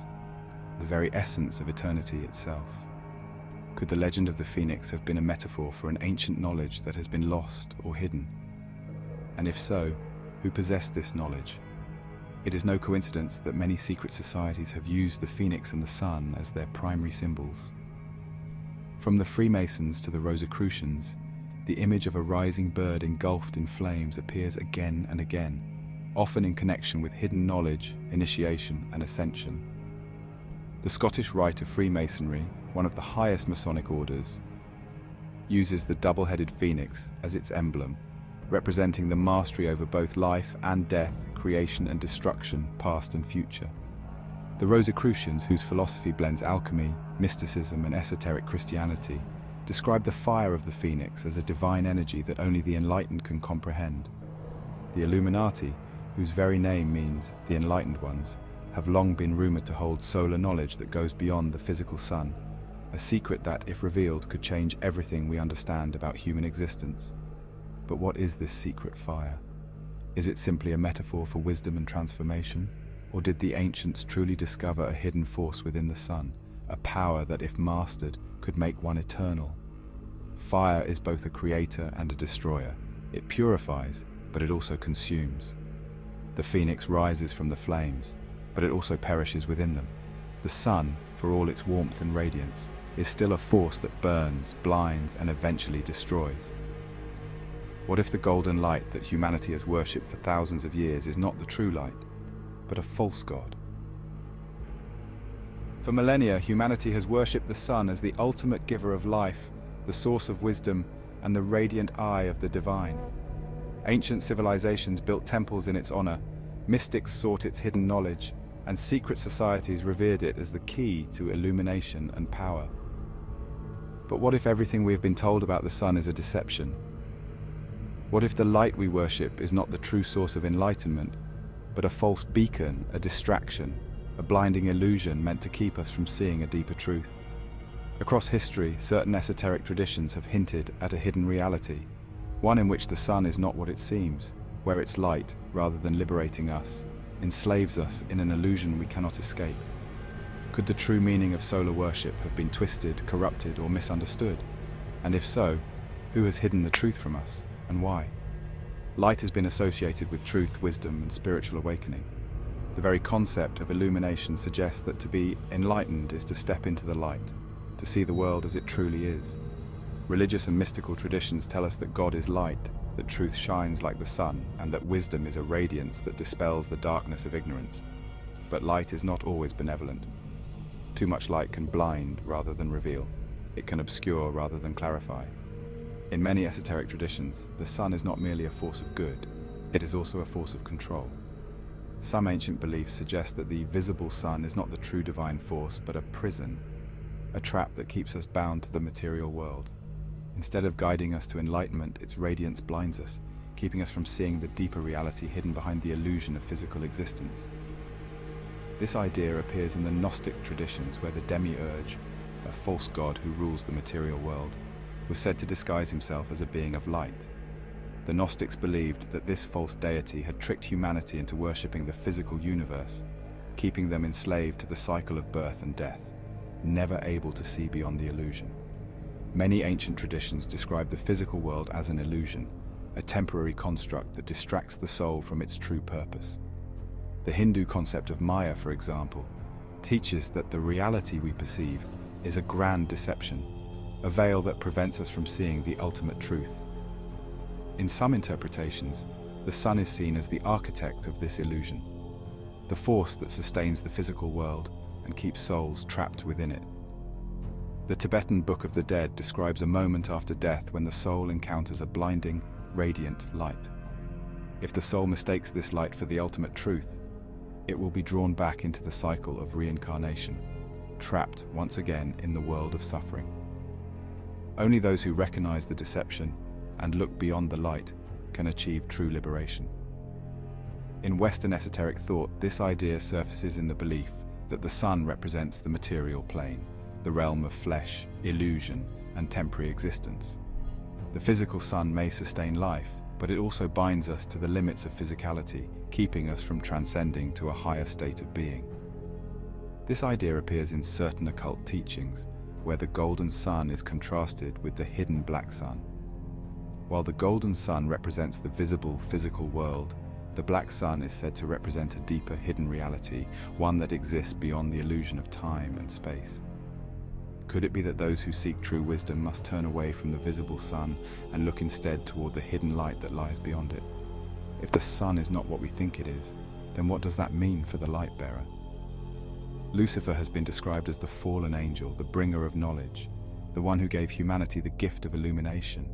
the very essence of eternity itself. Could the legend of the phoenix have been a metaphor for an ancient knowledge that has been lost or hidden? And if so, who possessed this knowledge? It is no coincidence that many secret societies have used the phoenix and the sun as their primary symbols. From the Freemasons to the Rosicrucians, the image of a rising bird engulfed in flames appears again and again, often in connection with hidden knowledge, initiation, and ascension. The Scottish Rite of Freemasonry, one of the highest Masonic orders, uses the double-headed phoenix as its emblem, representing the mastery over both life and death, creation and destruction, past and future. The Rosicrucians, whose philosophy blends alchemy, mysticism, and esoteric Christianity, describe the fire of the phoenix as a divine energy that only the enlightened can comprehend. The Illuminati, whose very name means the enlightened ones, have long been rumored to hold solar knowledge that goes beyond the physical sun, a secret that, if revealed, could change everything we understand about human existence. But what is this secret fire? Is it simply a metaphor for wisdom and transformation? Or did the ancients truly discover a hidden force within the sun, a power that, if mastered, could make one eternal? Fire is both a creator and a destroyer. It purifies, but it also consumes. The phoenix rises from the flames, but it also perishes within them. The sun, for all its warmth and radiance, is still a force that burns, blinds, and eventually destroys. What if the golden light that humanity has worshipped for thousands of years is not the true light, but a false god? For millennia, humanity has worshipped the sun as the ultimate giver of life, the source of wisdom, and the radiant eye of the divine. Ancient civilizations built temples in its honor, mystics sought its hidden knowledge, and secret societies revered it as the key to illumination and power. But what if everything we have been told about the sun is a deception? What if the light we worship is not the true source of enlightenment, but a false beacon, a distraction, a blinding illusion meant to keep us from seeing a deeper truth? Across history, certain esoteric traditions have hinted at a hidden reality, one in which the sun is not what it seems, where its light, rather than liberating us, enslaves us in an illusion we cannot escape? Could the true meaning of solar worship have been twisted, corrupted, or misunderstood? And if so, who has hidden the truth from us, and why? Light has been associated with truth, wisdom, and spiritual awakening. The very concept of illumination suggests that to be enlightened is to step into the light, to see the world as it truly is. Religious and mystical traditions tell us that God is light, that truth shines like the sun, and that wisdom is a radiance that dispels the darkness of ignorance. But light is not always benevolent. Too much light can blind rather than reveal. It can obscure rather than clarify. In many esoteric traditions, the sun is not merely a force of good, it is also a force of control. Some ancient beliefs suggest that the visible sun is not the true divine force, but a prison, a trap that keeps us bound to the material world. Instead of guiding us to enlightenment, its radiance blinds us, keeping us from seeing the deeper reality hidden behind the illusion of physical existence. This idea appears in the Gnostic traditions, where the demiurge, a false god who rules the material world, was said to disguise himself as a being of light. The Gnostics believed that this false deity had tricked humanity into worshipping the physical universe, keeping them enslaved to the cycle of birth and death, never able to see beyond the illusion. Many ancient traditions describe the physical world as an illusion, a temporary construct that distracts the soul from its true purpose. The Hindu concept of Maya, for example, teaches that the reality we perceive is a grand deception, a veil that prevents us from seeing the ultimate truth. In some interpretations, the sun is seen as the architect of this illusion, the force that sustains the physical world and keeps souls trapped within it. The Tibetan Book of the Dead describes a moment after death when the soul encounters a blinding, radiant light. If the soul mistakes this light for the ultimate truth, it will be drawn back into the cycle of reincarnation, trapped once again in the world of suffering. Only those who recognize the deception and look beyond the light can achieve true liberation. In Western esoteric thought, this idea surfaces in the belief that the sun represents the material plane, the realm of flesh, illusion, and temporary existence. The physical sun may sustain life, but it also binds us to the limits of physicality, keeping us from transcending to a higher state of being. This idea appears in certain occult teachings, where the golden sun is contrasted with the hidden black sun. While the golden sun represents the visible physical world, the black sun is said to represent a deeper hidden reality, one that exists beyond the illusion of time and space. Could it be that those who seek true wisdom must turn away from the visible sun and look instead toward the hidden light that lies beyond it? If the sun is not what we think it is, then what does that mean for the light bearer? Lucifer has been described as the fallen angel, the bringer of knowledge, the one who gave humanity the gift of illumination.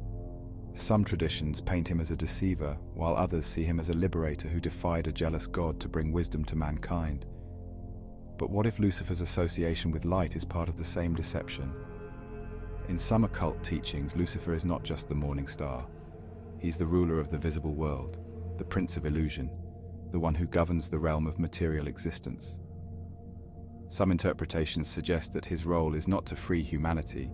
Some traditions paint him as a deceiver, while others see him as a liberator who defied a jealous God to bring wisdom to mankind. But what if Lucifer's association with light is part of the same deception? In some occult teachings, Lucifer is not just the morning star. He's the ruler of the visible world, the prince of illusion, the one who governs the realm of material existence. Some interpretations suggest that his role is not to free humanity,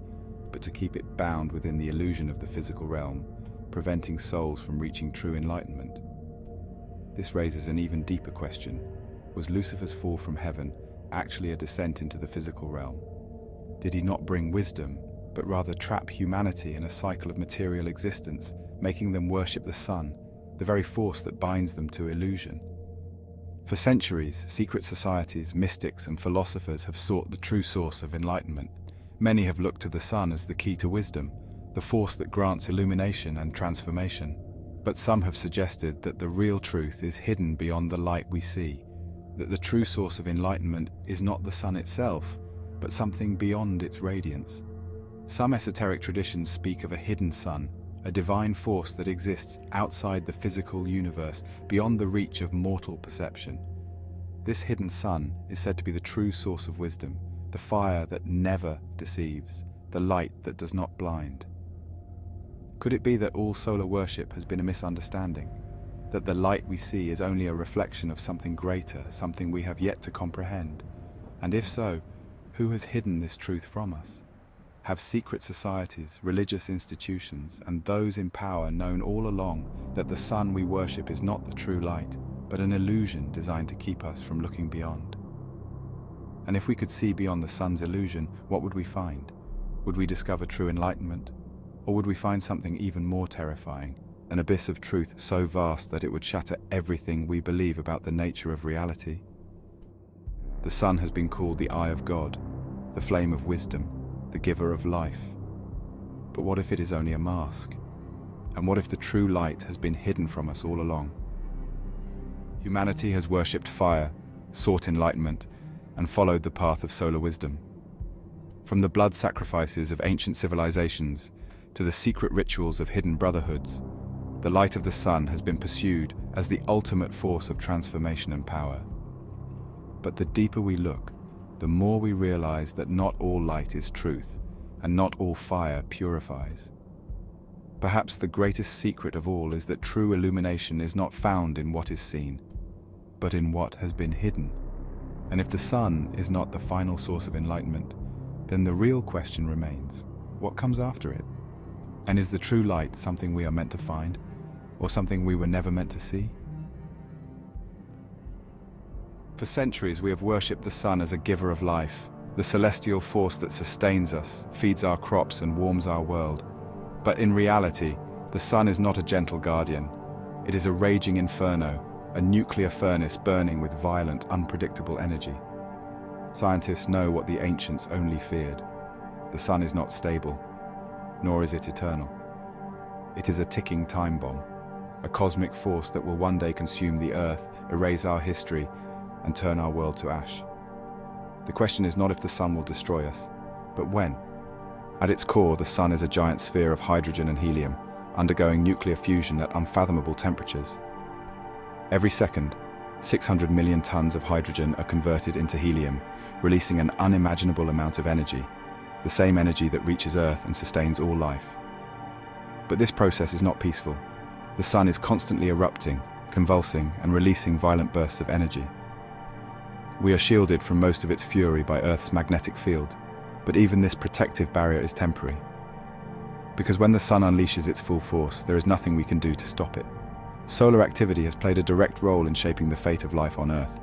but to keep it bound within the illusion of the physical realm, preventing souls from reaching true enlightenment. This raises an even deeper question. Was Lucifer's fall from heaven actually a descent into the physical realm? Did he not bring wisdom, but rather trap humanity in a cycle of material existence, making them worship the sun, the very force that binds them to illusion? For centuries, secret societies, mystics, and philosophers have sought the true source of enlightenment. Many have looked to the sun as the key to wisdom, the force that grants illumination and transformation. But some have suggested that the real truth is hidden beyond the light we see, that the true source of enlightenment is not the sun itself, but something beyond its radiance. Some esoteric traditions speak of a hidden sun, a divine force that exists outside the physical universe, beyond the reach of mortal perception. This hidden sun is said to be the true source of wisdom, the fire that never deceives, the light that does not blind. Could it be that all solar worship has been a misunderstanding? That the light we see is only a reflection of something greater, something we have yet to comprehend? And if so, who has hidden this truth from us? have secret societies, religious institutions, and those in power known all along that the sun we worship is not the true light, but an illusion designed to keep us from looking beyond. And if we could see beyond the sun's illusion, what would we find? Would we discover true enlightenment? Or would we find something even more terrifying, an abyss of truth so vast that it would shatter everything we believe about the nature of reality? The sun has been called the eye of God, the flame of wisdom, the giver of life. But what if it is only a mask? And what if the true light has been hidden from us all along? Humanity has worshipped fire, sought enlightenment, and followed the path of solar wisdom. From the blood sacrifices of ancient civilizations to the secret rituals of hidden brotherhoods, the light of the sun has been pursued as the ultimate force of transformation and power. But the deeper we look, the more we realize that not all light is truth, and not all fire purifies. Perhaps the greatest secret of all is that true illumination is not found in what is seen, but in what has been hidden. And if the sun is not the final source of enlightenment, then the real question remains, what comes after it? And is the true light something we are meant to find, or something we were never meant to see? For centuries we have worshipped the sun as a giver of life, the celestial force that sustains us, feeds our crops and warms our world. But in reality, the sun is not a gentle guardian. It is a raging inferno, a nuclear furnace burning with violent, unpredictable energy. Scientists know what the ancients only feared. The sun is not stable, nor is it eternal. It is a ticking time bomb, a cosmic force that will one day consume the earth, erase our history, and turn our world to ash. The question is not if the sun will destroy us, but when. At its core, the sun is a giant sphere of hydrogen and helium, undergoing nuclear fusion at unfathomable temperatures. Every second, 600 million tons of hydrogen are converted into helium, releasing an unimaginable amount of energy, the same energy that reaches Earth and sustains all life. But this process is not peaceful. The sun is constantly erupting, convulsing, and releasing violent bursts of energy. We are shielded from most of its fury by Earth's magnetic field, but even this protective barrier is temporary. Because when the sun unleashes its full force, there is nothing we can do to stop it. Solar activity has played a direct role in shaping the fate of life on Earth.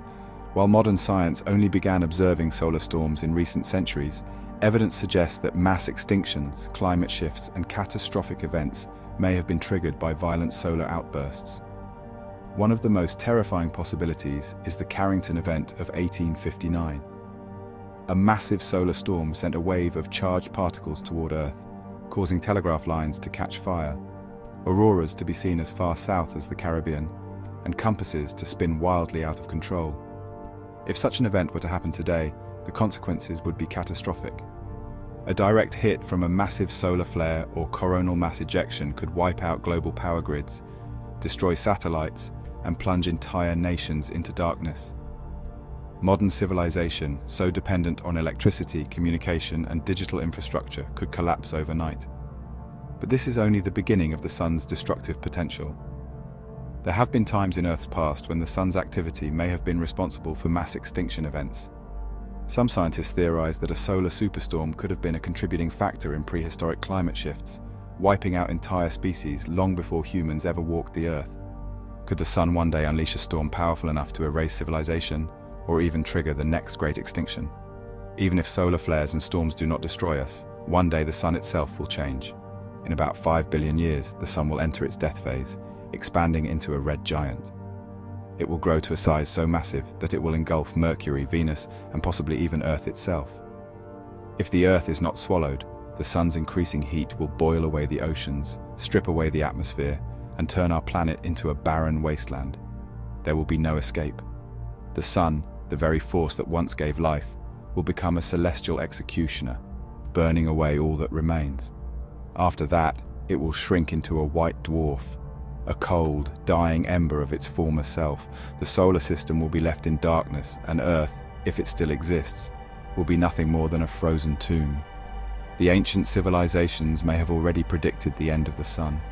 While modern science only began observing solar storms in recent centuries, evidence suggests that mass extinctions, climate shifts, and catastrophic events may have been triggered by violent solar outbursts. One of the most terrifying possibilities is the Carrington event of 1859. A massive solar storm sent a wave of charged particles toward Earth, causing telegraph lines to catch fire, auroras to be seen as far south as the Caribbean, and compasses to spin wildly out of control. If such an event were to happen today, the consequences would be catastrophic. A direct hit from a massive solar flare or coronal mass ejection could wipe out global power grids, destroy satellites, and plunge entire nations into darkness. Modern civilization, so dependent on electricity, communication, and digital infrastructure, could collapse overnight. But this is only the beginning of the sun's destructive potential. There have been times in Earth's past when the sun's activity may have been responsible for mass extinction events. Some scientists theorize that a solar superstorm could have been a contributing factor in prehistoric climate shifts, wiping out entire species long before humans ever walked the Earth. Could the sun one day unleash a storm powerful enough to erase civilization, or even trigger the next great extinction? Even if solar flares and storms do not destroy us, one day the sun itself will change. In about 5 billion years, the sun will enter its death phase, expanding into a red giant. It will grow to a size so massive that it will engulf Mercury, Venus, and possibly even Earth itself. If the Earth is not swallowed, the sun's increasing heat will boil away the oceans, strip away the atmosphere, and turn our planet into a barren wasteland. There will be no escape. The sun, the very force that once gave life, will become a celestial executioner, burning away all that remains. After that, it will shrink into a white dwarf, a cold, dying ember of its former self. The solar system will be left in darkness, and Earth, if it still exists, will be nothing more than a frozen tomb. The ancient civilizations may have already predicted the end of the sun.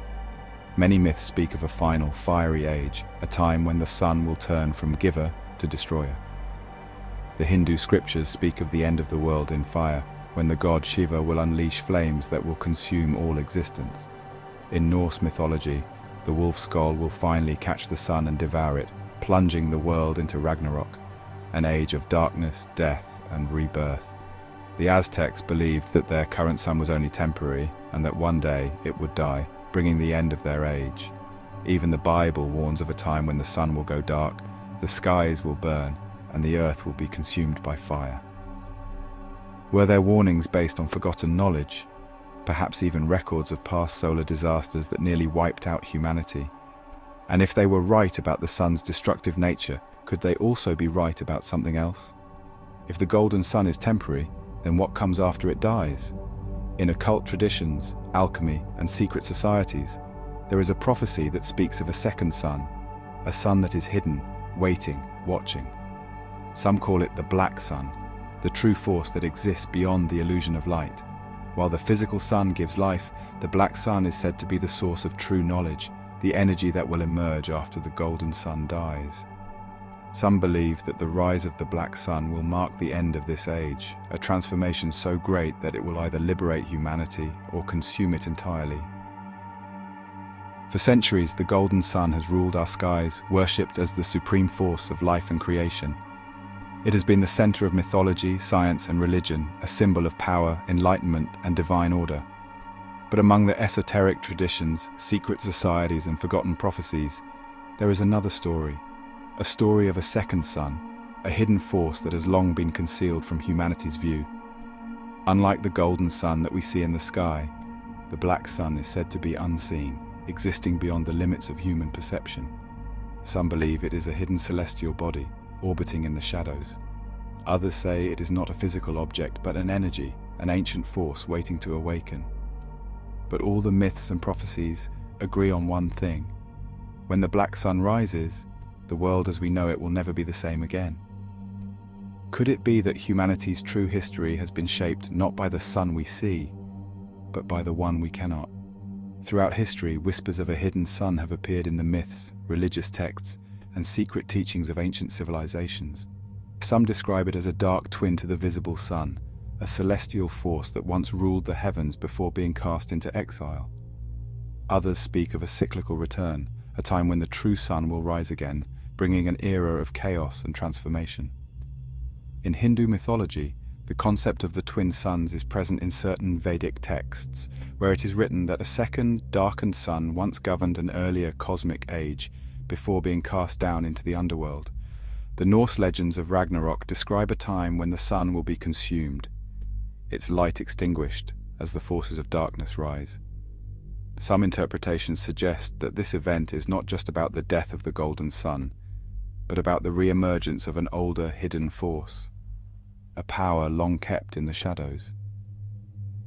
Many myths speak of a final, fiery age, a time when the sun will turn from giver to destroyer. The Hindu scriptures speak of the end of the world in fire, when the god Shiva will unleash flames that will consume all existence. In Norse mythology, the wolf skull will finally catch the sun and devour it, plunging the world into Ragnarok, an age of darkness, death, and rebirth. The Aztecs believed that their current sun was only temporary, and that one day it would die, bringing the end of their age. Even the Bible warns of a time when the sun will go dark, the skies will burn, and the earth will be consumed by fire. Were there warnings based on forgotten knowledge? Perhaps even records of past solar disasters that nearly wiped out humanity? And if they were right about the sun's destructive nature, could they also be right about something else? If the golden sun is temporary, then what comes after it dies? In occult traditions, alchemy, and secret societies, there is a prophecy that speaks of a second sun, a sun that is hidden, waiting, watching. Some call it the black sun, the true force that exists beyond the illusion of light. While the physical sun gives life, the black sun is said to be the source of true knowledge, the energy that will emerge after the golden sun dies. Some believe that the rise of the black sun will mark the end of this age, a transformation so great that it will either liberate humanity or consume it entirely. For centuries, the golden sun has ruled our skies, worshipped as the supreme force of life and creation. It has been the center of mythology, science, and religion, a symbol of power, enlightenment, and divine order. But among the esoteric traditions, secret societies, and forgotten prophecies, there is another story. A story of a second sun, a hidden force that has long been concealed from humanity's view. Unlike the golden sun that we see in the sky, the black sun is said to be unseen, existing beyond the limits of human perception. Some believe it is a hidden celestial body, orbiting in the shadows. Others say it is not a physical object, but an energy, an ancient force waiting to awaken. But all the myths and prophecies agree on one thing. When the black sun rises, the world as we know it will never be the same again. Could it be that humanity's true history has been shaped not by the sun we see, but by the one we cannot? Throughout history, whispers of a hidden sun have appeared in the myths, religious texts, and secret teachings of ancient civilizations. Some describe it as a dark twin to the visible sun, a celestial force that once ruled the heavens before being cast into exile. Others speak of a cyclical return, a time when the true sun will rise again, bringing an era of chaos and transformation. In Hindu mythology, the concept of the twin suns is present in certain Vedic texts, where it is written that a second, darkened sun once governed an earlier cosmic age before being cast down into the underworld. The Norse legends of Ragnarok describe a time when the sun will be consumed, its light extinguished as the forces of darkness rise. Some interpretations suggest that this event is not just about the death of the golden sun, but about the re-emergence of an older, hidden force, a power long kept in the shadows.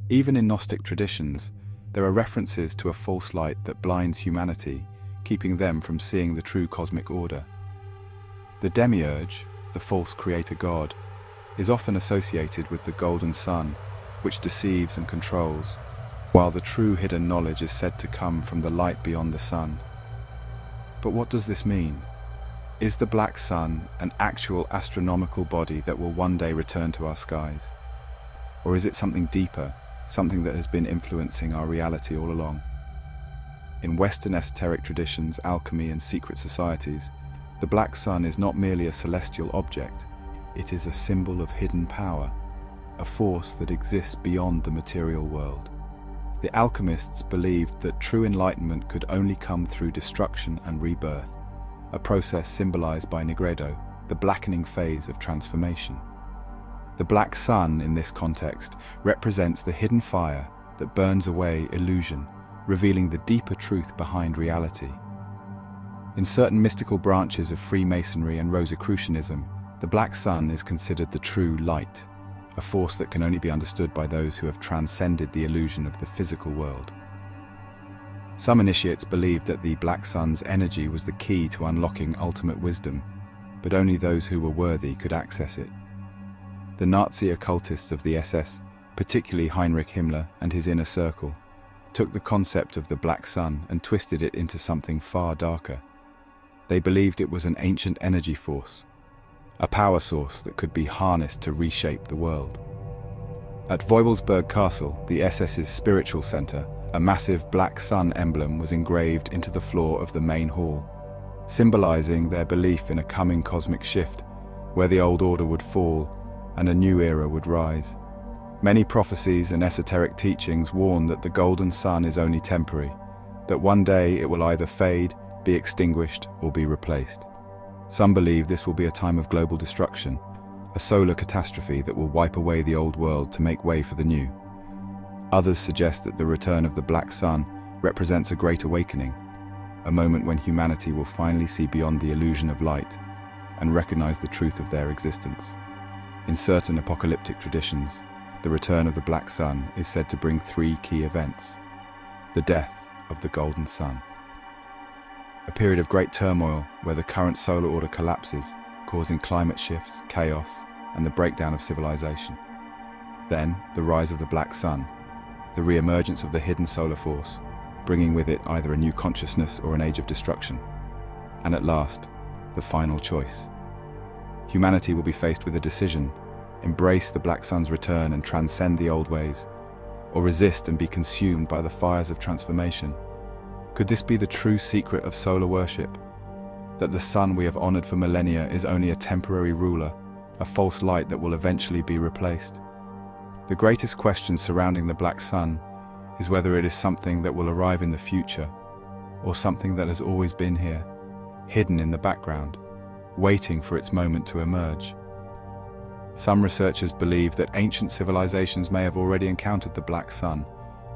Even in Gnostic traditions, there are references to a false light that blinds humanity, keeping them from seeing the true cosmic order. The demiurge, the false creator god, is often associated with the golden sun, which deceives and controls, while the true hidden knowledge is said to come from the light beyond the sun. But what does this mean? Is the black sun an actual astronomical body that will one day return to our skies? Or is it something deeper, something that has been influencing our reality all along? In Western esoteric traditions, alchemy, and secret societies, the black sun is not merely a celestial object, it is a symbol of hidden power, a force that exists beyond the material world. The alchemists believed that true enlightenment could only come through destruction and rebirth, a process symbolized by nigredo, the blackening phase of transformation. The black sun, in this context, represents the hidden fire that burns away illusion, revealing the deeper truth behind reality. In certain mystical branches of Freemasonry and Rosicrucianism, the black sun is considered the true light, a force that can only be understood by those who have transcended the illusion of the physical world. Some initiates believed that the black sun's energy was the key to unlocking ultimate wisdom, but only those who were worthy could access it. The Nazi occultists of the SS, particularly Heinrich Himmler and his inner circle, took the concept of the black sun and twisted it into something far darker. They believed it was an ancient energy force, a power source that could be harnessed to reshape the world. At Voivelsburg Castle, the SS's spiritual center, a massive black sun emblem was engraved into the floor of the main hall, symbolizing their belief in a coming cosmic shift, where the old order would fall and a new era would rise. Many prophecies and esoteric teachings warn that the golden sun is only temporary, that one day it will either fade, be extinguished, or be replaced. Some believe this will be a time of global destruction, a solar catastrophe that will wipe away the old world to make way for the new. Others suggest that the return of the black sun represents a great awakening, a moment when humanity will finally see beyond the illusion of light and recognize the truth of their existence. In certain apocalyptic traditions, the return of the black sun is said to bring three key events: the death of the golden sun, a period of great turmoil where the current solar order collapses, causing climate shifts, chaos, and the breakdown of civilization. Then, the rise of the black sun, the re-emergence of the hidden solar force, bringing with it either a new consciousness or an age of destruction. And at last, the final choice. Humanity will be faced with a decision: embrace the black sun's return and transcend the old ways, or resist and be consumed by the fires of transformation. Could this be the true secret of solar worship? That the sun we have honored for millennia is only a temporary ruler, a false light that will eventually be replaced? The greatest question surrounding the black sun is whether it is something that will arrive in the future, or something that has always been here, hidden in the background, waiting for its moment to emerge. Some researchers believe that ancient civilizations may have already encountered the black sun,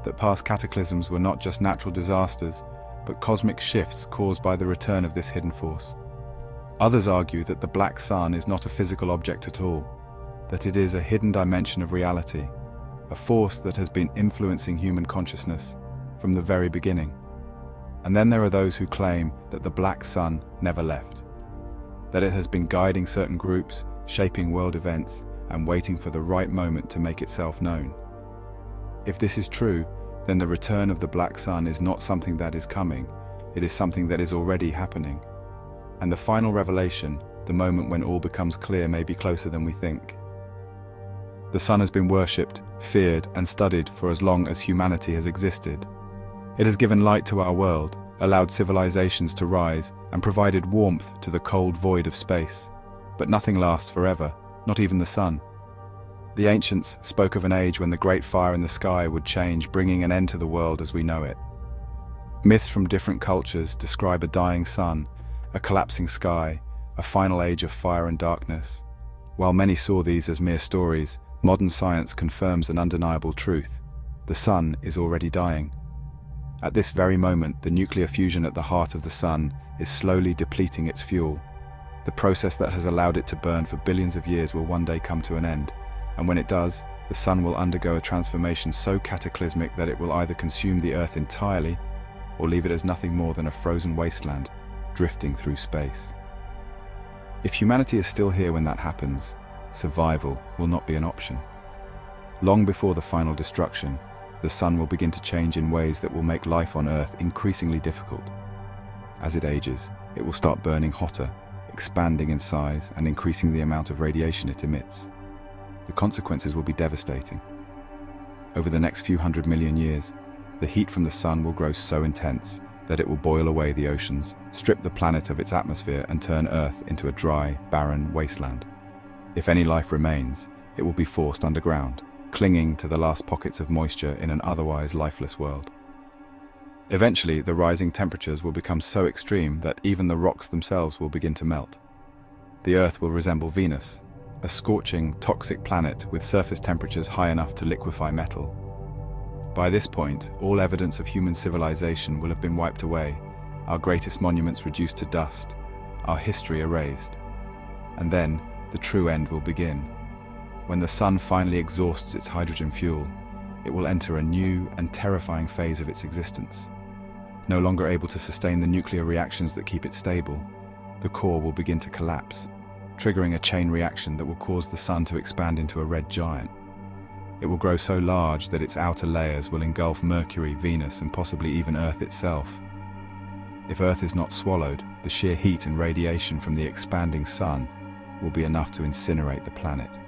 that past cataclysms were not just natural disasters, but cosmic shifts caused by the return of this hidden force. Others argue that the black sun is not a physical object at all, that it is a hidden dimension of reality, a force that has been influencing human consciousness from the very beginning. And then there are those who claim that the black sun never left, that it has been guiding certain groups, shaping world events, and waiting for the right moment to make itself known. If this is true, then the return of the black sun is not something that is coming, it is something that is already happening. And the final revelation, the moment when all becomes clear, may be closer than we think. The sun has been worshipped, feared, and studied for as long as humanity has existed. It has given light to our world, allowed civilizations to rise, and provided warmth to the cold void of space. But nothing lasts forever, not even the sun. The ancients spoke of an age when the great fire in the sky would change, bringing an end to the world as we know it. Myths from different cultures describe a dying sun, a collapsing sky, a final age of fire and darkness. While many saw these as mere stories, modern science confirms an undeniable truth: the sun is already dying. At this very moment, the nuclear fusion at the heart of the sun is slowly depleting its fuel. The process that has allowed it to burn for billions of years will one day come to an end. And when it does, the sun will undergo a transformation so cataclysmic that it will either consume the Earth entirely or leave it as nothing more than a frozen wasteland, drifting through space. If humanity is still here when that happens, survival will not be an option. Long before the final destruction, the sun will begin to change in ways that will make life on Earth increasingly difficult. As it ages, it will start burning hotter, expanding in size, and increasing the amount of radiation it emits. The consequences will be devastating. Over the next few 100 million years, the heat from the sun will grow so intense that it will boil away the oceans, strip the planet of its atmosphere, and turn Earth into a dry, barren wasteland. If any life remains, it will be forced underground, clinging to the last pockets of moisture in an otherwise lifeless world. Eventually, the rising temperatures will become so extreme that even the rocks themselves will begin to melt. The Earth will resemble Venus, a scorching, toxic planet with surface temperatures high enough to liquefy metal. By this point, all evidence of human civilization will have been wiped away, our greatest monuments reduced to dust, our history erased. And then, the true end will begin. When the sun finally exhausts its hydrogen fuel, it will enter a new and terrifying phase of its existence. No longer able to sustain the nuclear reactions that keep it stable, the core will begin to collapse, triggering a chain reaction that will cause the sun to expand into a red giant. It will grow so large that its outer layers will engulf Mercury, Venus, and possibly even Earth itself. If Earth is not swallowed, the sheer heat and radiation from the expanding sun will be enough to incinerate the planet,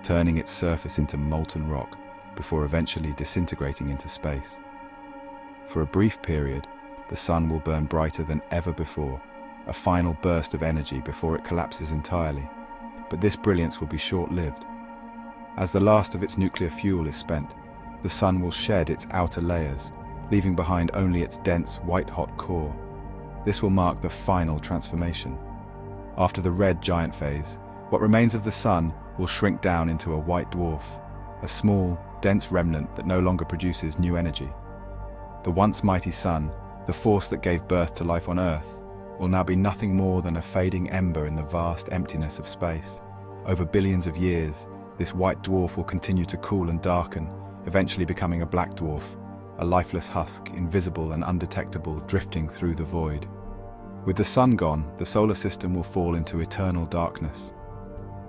turning its surface into molten rock, before eventually disintegrating into space. For a brief period, the sun will burn brighter than ever before, a final burst of energy before it collapses entirely. But this brilliance will be short-lived. As the last of its nuclear fuel is spent, the sun will shed its outer layers, leaving behind only its dense, white-hot core. This will mark the final transformation. After the red giant phase, what remains of the sun will shrink down into a white dwarf, a small, dense remnant that no longer produces new energy. The once mighty sun, the force that gave birth to life on Earth, will now be nothing more than a fading ember in the vast emptiness of space. Over billions of years, this white dwarf will continue to cool and darken, eventually becoming a black dwarf, a lifeless husk, invisible and undetectable, drifting through the void. With the sun gone, the solar system will fall into eternal darkness.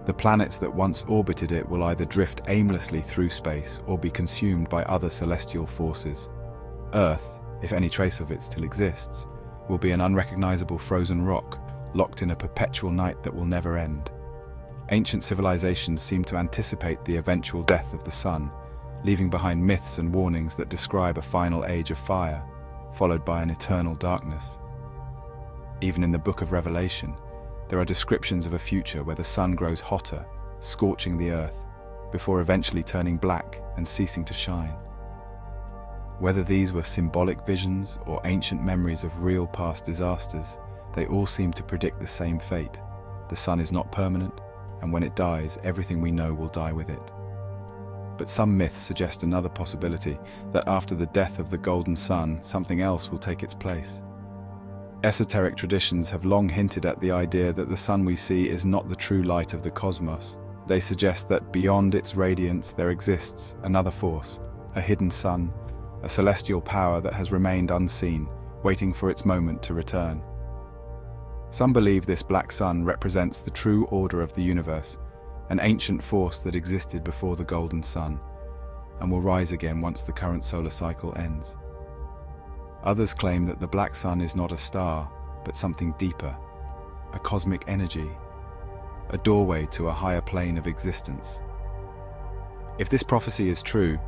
The planets that once orbited it will either drift aimlessly through space or be consumed by other celestial forces. Earth, if any trace of it still exists, will be an unrecognizable frozen rock, locked in a perpetual night that will never end. Ancient civilizations seem to anticipate the eventual death of the sun, leaving behind myths and warnings that describe a final age of fire, followed by an eternal darkness. Even in the Book of Revelation, there are descriptions of a future where the sun grows hotter, scorching the earth, before eventually turning black and ceasing to shine. Whether these were symbolic visions or ancient memories of real past disasters, they all seem to predict the same fate. The sun is not permanent, and when it dies, everything we know will die with it. But some myths suggest another possibility, that after the death of the golden sun, something else will take its place. Esoteric traditions have long hinted at the idea that the sun we see is not the true light of the cosmos. They suggest that beyond its radiance there exists another force, a hidden sun, a celestial power that has remained unseen, waiting for its moment to return. Some believe this black sun represents the true order of the universe, an ancient force that existed before the golden sun, and will rise again once the current solar cycle ends. Others claim that the black sun is not a star, but something deeper, a cosmic energy, a doorway to a higher plane of existence. If this prophecy is true,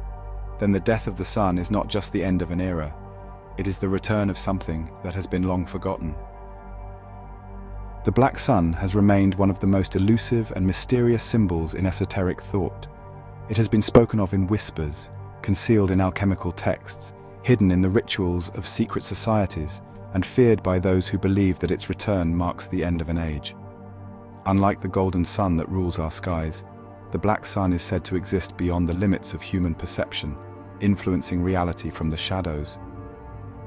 then the death of the sun is not just the end of an era, it is the return of something that has been long forgotten. The black sun has remained one of the most elusive and mysterious symbols in esoteric thought. It has been spoken of in whispers, concealed in alchemical texts, hidden in the rituals of secret societies, and feared by those who believe that its return marks the end of an age. Unlike the golden sun that rules our skies, the black sun is said to exist beyond the limits of human perception, influencing reality from the shadows.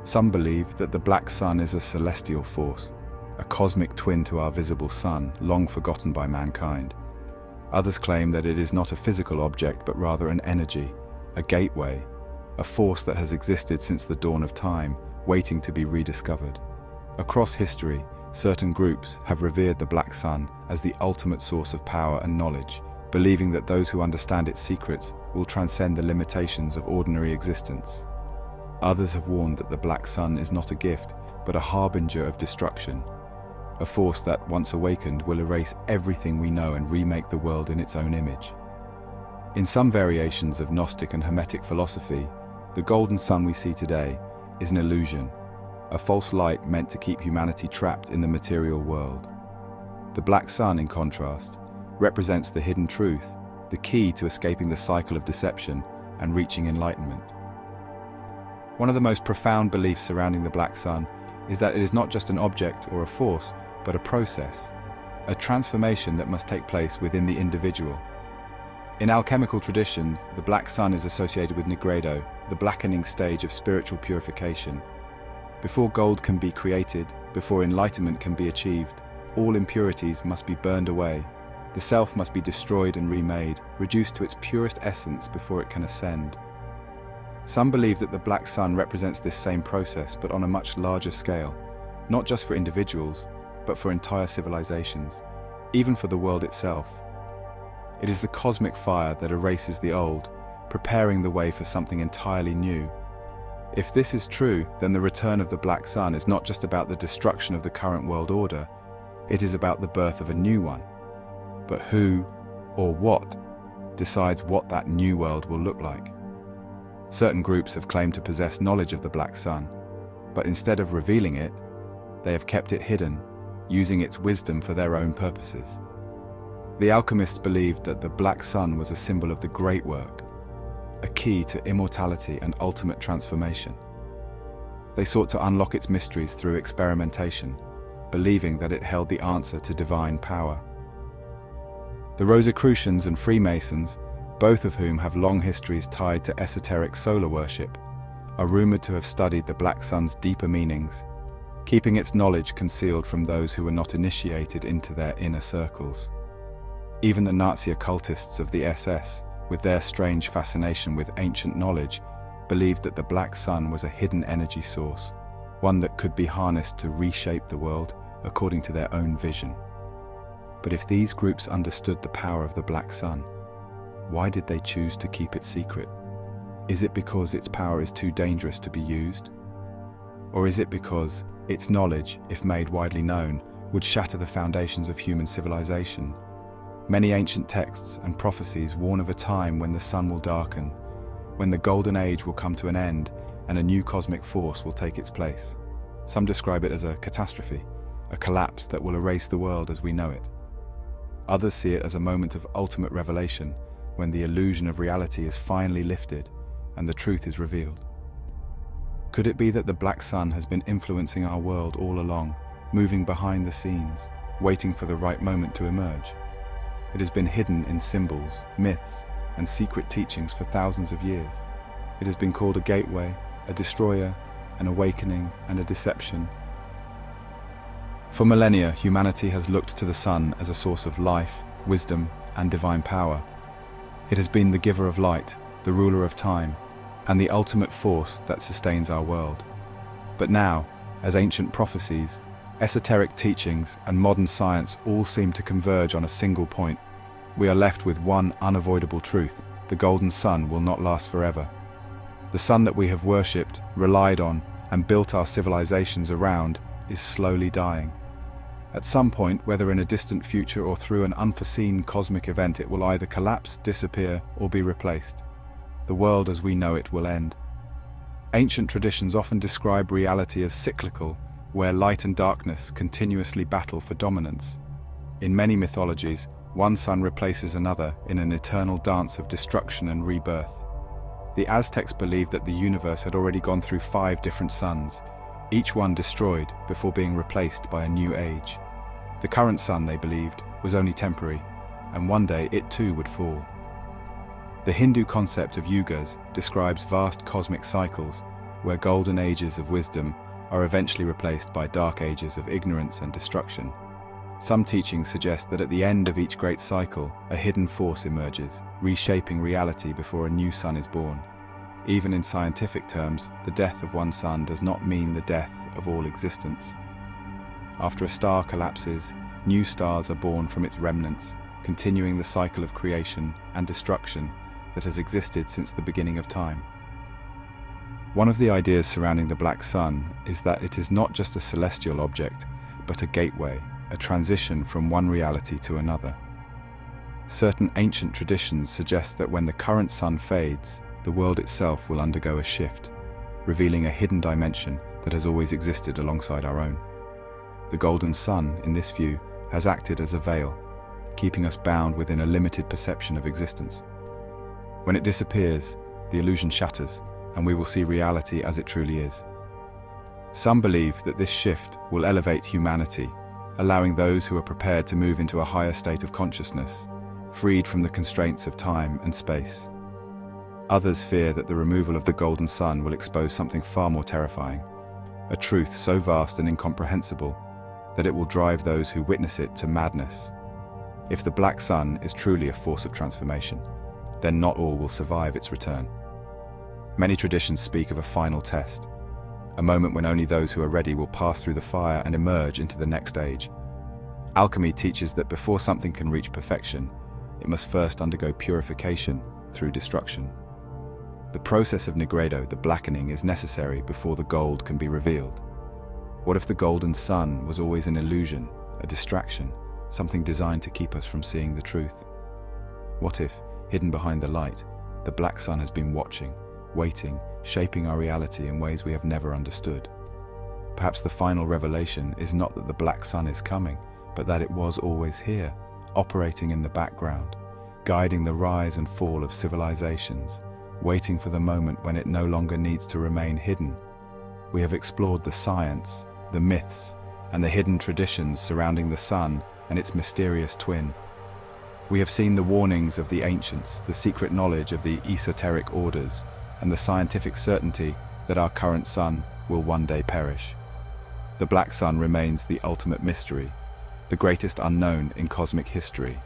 Some believe that the black sun is a celestial force, a cosmic twin to our visible sun, long forgotten by mankind. Others claim that it is not a physical object, but rather an energy, a gateway, a force that has existed since the dawn of time, waiting to be rediscovered. Across history, certain groups have revered the black sun as the ultimate source of power and knowledge, believing that those who understand its secrets will transcend the limitations of ordinary existence. Others have warned that the black sun is not a gift, but a harbinger of destruction, a force that, once awakened, will erase everything we know and remake the world in its own image. In some variations of Gnostic and Hermetic philosophy, the golden sun we see today is an illusion, a false light meant to keep humanity trapped in the material world. The black sun, in contrast, represents the hidden truth, the key to escaping the cycle of deception and reaching enlightenment. One of the most profound beliefs surrounding the black sun is that it is not just an object or a force, but a process, a transformation that must take place within the individual. In alchemical traditions, the black sun is associated with nigredo, the blackening stage of spiritual purification. Before gold can be created, before enlightenment can be achieved, all impurities must be burned away. The self must be destroyed and remade, reduced to its purest essence before it can ascend. Some believe that the black sun represents this same process, but on a much larger scale, not just for individuals, but for entire civilizations, even for the world itself. It is the cosmic fire that erases the old, preparing the way for something entirely new. If this is true, then the return of the black sun is not just about the destruction of the current world order, it is about the birth of a new one. But who, or what, decides what that new world will look like? Certain groups have claimed to possess knowledge of the black sun, but instead of revealing it, they have kept it hidden, using its wisdom for their own purposes. The alchemists believed that the black sun was a symbol of the great work, a key to immortality and ultimate transformation. They sought to unlock its mysteries through experimentation, believing that it held the answer to divine power. The Rosicrucians and Freemasons, both of whom have long histories tied to esoteric solar worship, are rumored to have studied the black sun's deeper meanings, keeping its knowledge concealed from those who were not initiated into their inner circles. Even the Nazi occultists of the SS, with their strange fascination with ancient knowledge, believed that the black sun was a hidden energy source, one that could be harnessed to reshape the world according to their own vision. But if these groups understood the power of the black sun, why did they choose to keep it secret? Is it because its power is too dangerous to be used? Or is it because its knowledge, if made widely known, would shatter the foundations of human civilization? Many ancient texts and prophecies warn of a time when the sun will darken, when the golden age will come to an end and a new cosmic force will take its place. Some describe it as a catastrophe, a collapse that will erase the world as we know it. Others see it as a moment of ultimate revelation, when the illusion of reality is finally lifted and the truth is revealed. Could it be that the black sun has been influencing our world all along, moving behind the scenes, waiting for the right moment to emerge? It has been hidden in symbols, myths, and secret teachings for thousands of years. It has been called a gateway, a destroyer, an awakening, and a deception. For millennia, humanity has looked to the sun as a source of life, wisdom, and divine power. It has been the giver of light, the ruler of time, and the ultimate force that sustains our world. But now, as ancient prophecies, esoteric teachings, and modern science all seem to converge on a single point, we are left with one unavoidable truth: the golden sun will not last forever. The sun that we have worshipped, relied on, and built our civilizations around is slowly dying. At some point, whether in a distant future or through an unforeseen cosmic event, it will either collapse, disappear, or be replaced. The world as we know it will end. Ancient traditions often describe reality as cyclical, where light and darkness continuously battle for dominance. In many mythologies, one sun replaces another in an eternal dance of destruction and rebirth. The Aztecs believed that the universe had already gone through 5 different suns, each one destroyed before being replaced by a new age. The current sun, they believed, was only temporary, and one day it too would fall. The Hindu concept of yugas describes vast cosmic cycles, where golden ages of wisdom are eventually replaced by dark ages of ignorance and destruction. Some teachings suggest that at the end of each great cycle, a hidden force emerges, reshaping reality before a new sun is born. Even in scientific terms, the death of one sun does not mean the death of all existence. After a star collapses, new stars are born from its remnants, continuing the cycle of creation and destruction that has existed since the beginning of time. One of the ideas surrounding the black sun is that it is not just a celestial object, but a gateway, a transition from one reality to another. Certain ancient traditions suggest that when the current sun fades, the world itself will undergo a shift, revealing a hidden dimension that has always existed alongside our own. The golden sun, in this view, has acted as a veil, keeping us bound within a limited perception of existence. When it disappears, the illusion shatters, and we will see reality as it truly is. Some believe that this shift will elevate humanity, allowing those who are prepared to move into a higher state of consciousness, freed from the constraints of time and space. Others fear that the removal of the golden sun will expose something far more terrifying, a truth so vast and incomprehensible that it will drive those who witness it to madness. If the black sun is truly a force of transformation, then not all will survive its return. Many traditions speak of a final test, a moment when only those who are ready will pass through the fire and emerge into the next age. Alchemy teaches that before something can reach perfection, it must first undergo purification through destruction. The process of nigredo, the blackening, is necessary before the gold can be revealed. What if the golden sun was always an illusion, a distraction, something designed to keep us from seeing the truth? What if, hidden behind the light, the black sun has been watching, waiting, shaping our reality in ways we have never understood. Perhaps the final revelation is not that the black sun is coming, but that it was always here, operating in the background, guiding the rise and fall of civilizations, waiting for the moment when it no longer needs to remain hidden. We have explored the science, the myths, and the hidden traditions surrounding the sun and its mysterious twin. We have seen the warnings of the ancients, the secret knowledge of the esoteric orders, and the scientific certainty that our current sun will one day perish. The black sun remains the ultimate mystery, the greatest unknown in cosmic history.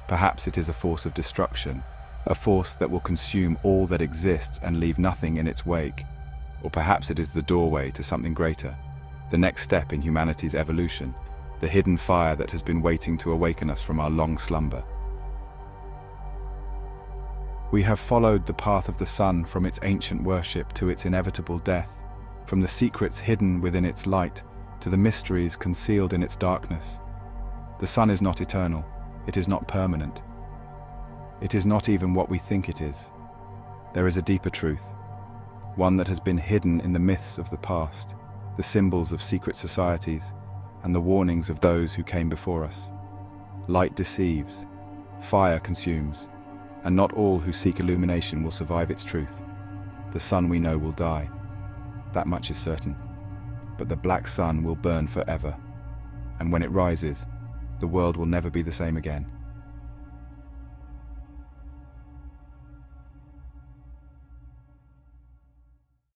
Perhaps it is a force of destruction, a force that will consume all that exists and leave nothing in its wake. Or perhaps it is the doorway to something greater, the next step in humanity's evolution, the hidden fire that has been waiting to awaken us from our long slumber. We have followed the path of the sun from its ancient worship to its inevitable death, from the secrets hidden within its light to the mysteries concealed in its darkness. The sun is not eternal, it is not permanent. It is not even what we think it is. There is a deeper truth, one that has been hidden in the myths of the past, the symbols of secret societies, and the warnings of those who came before us. Light deceives, fire consumes, and not all who seek illumination will survive its truth. The sun we know will die. That much is certain. But the black sun will burn forever. And when it rises, the world will never be the same again.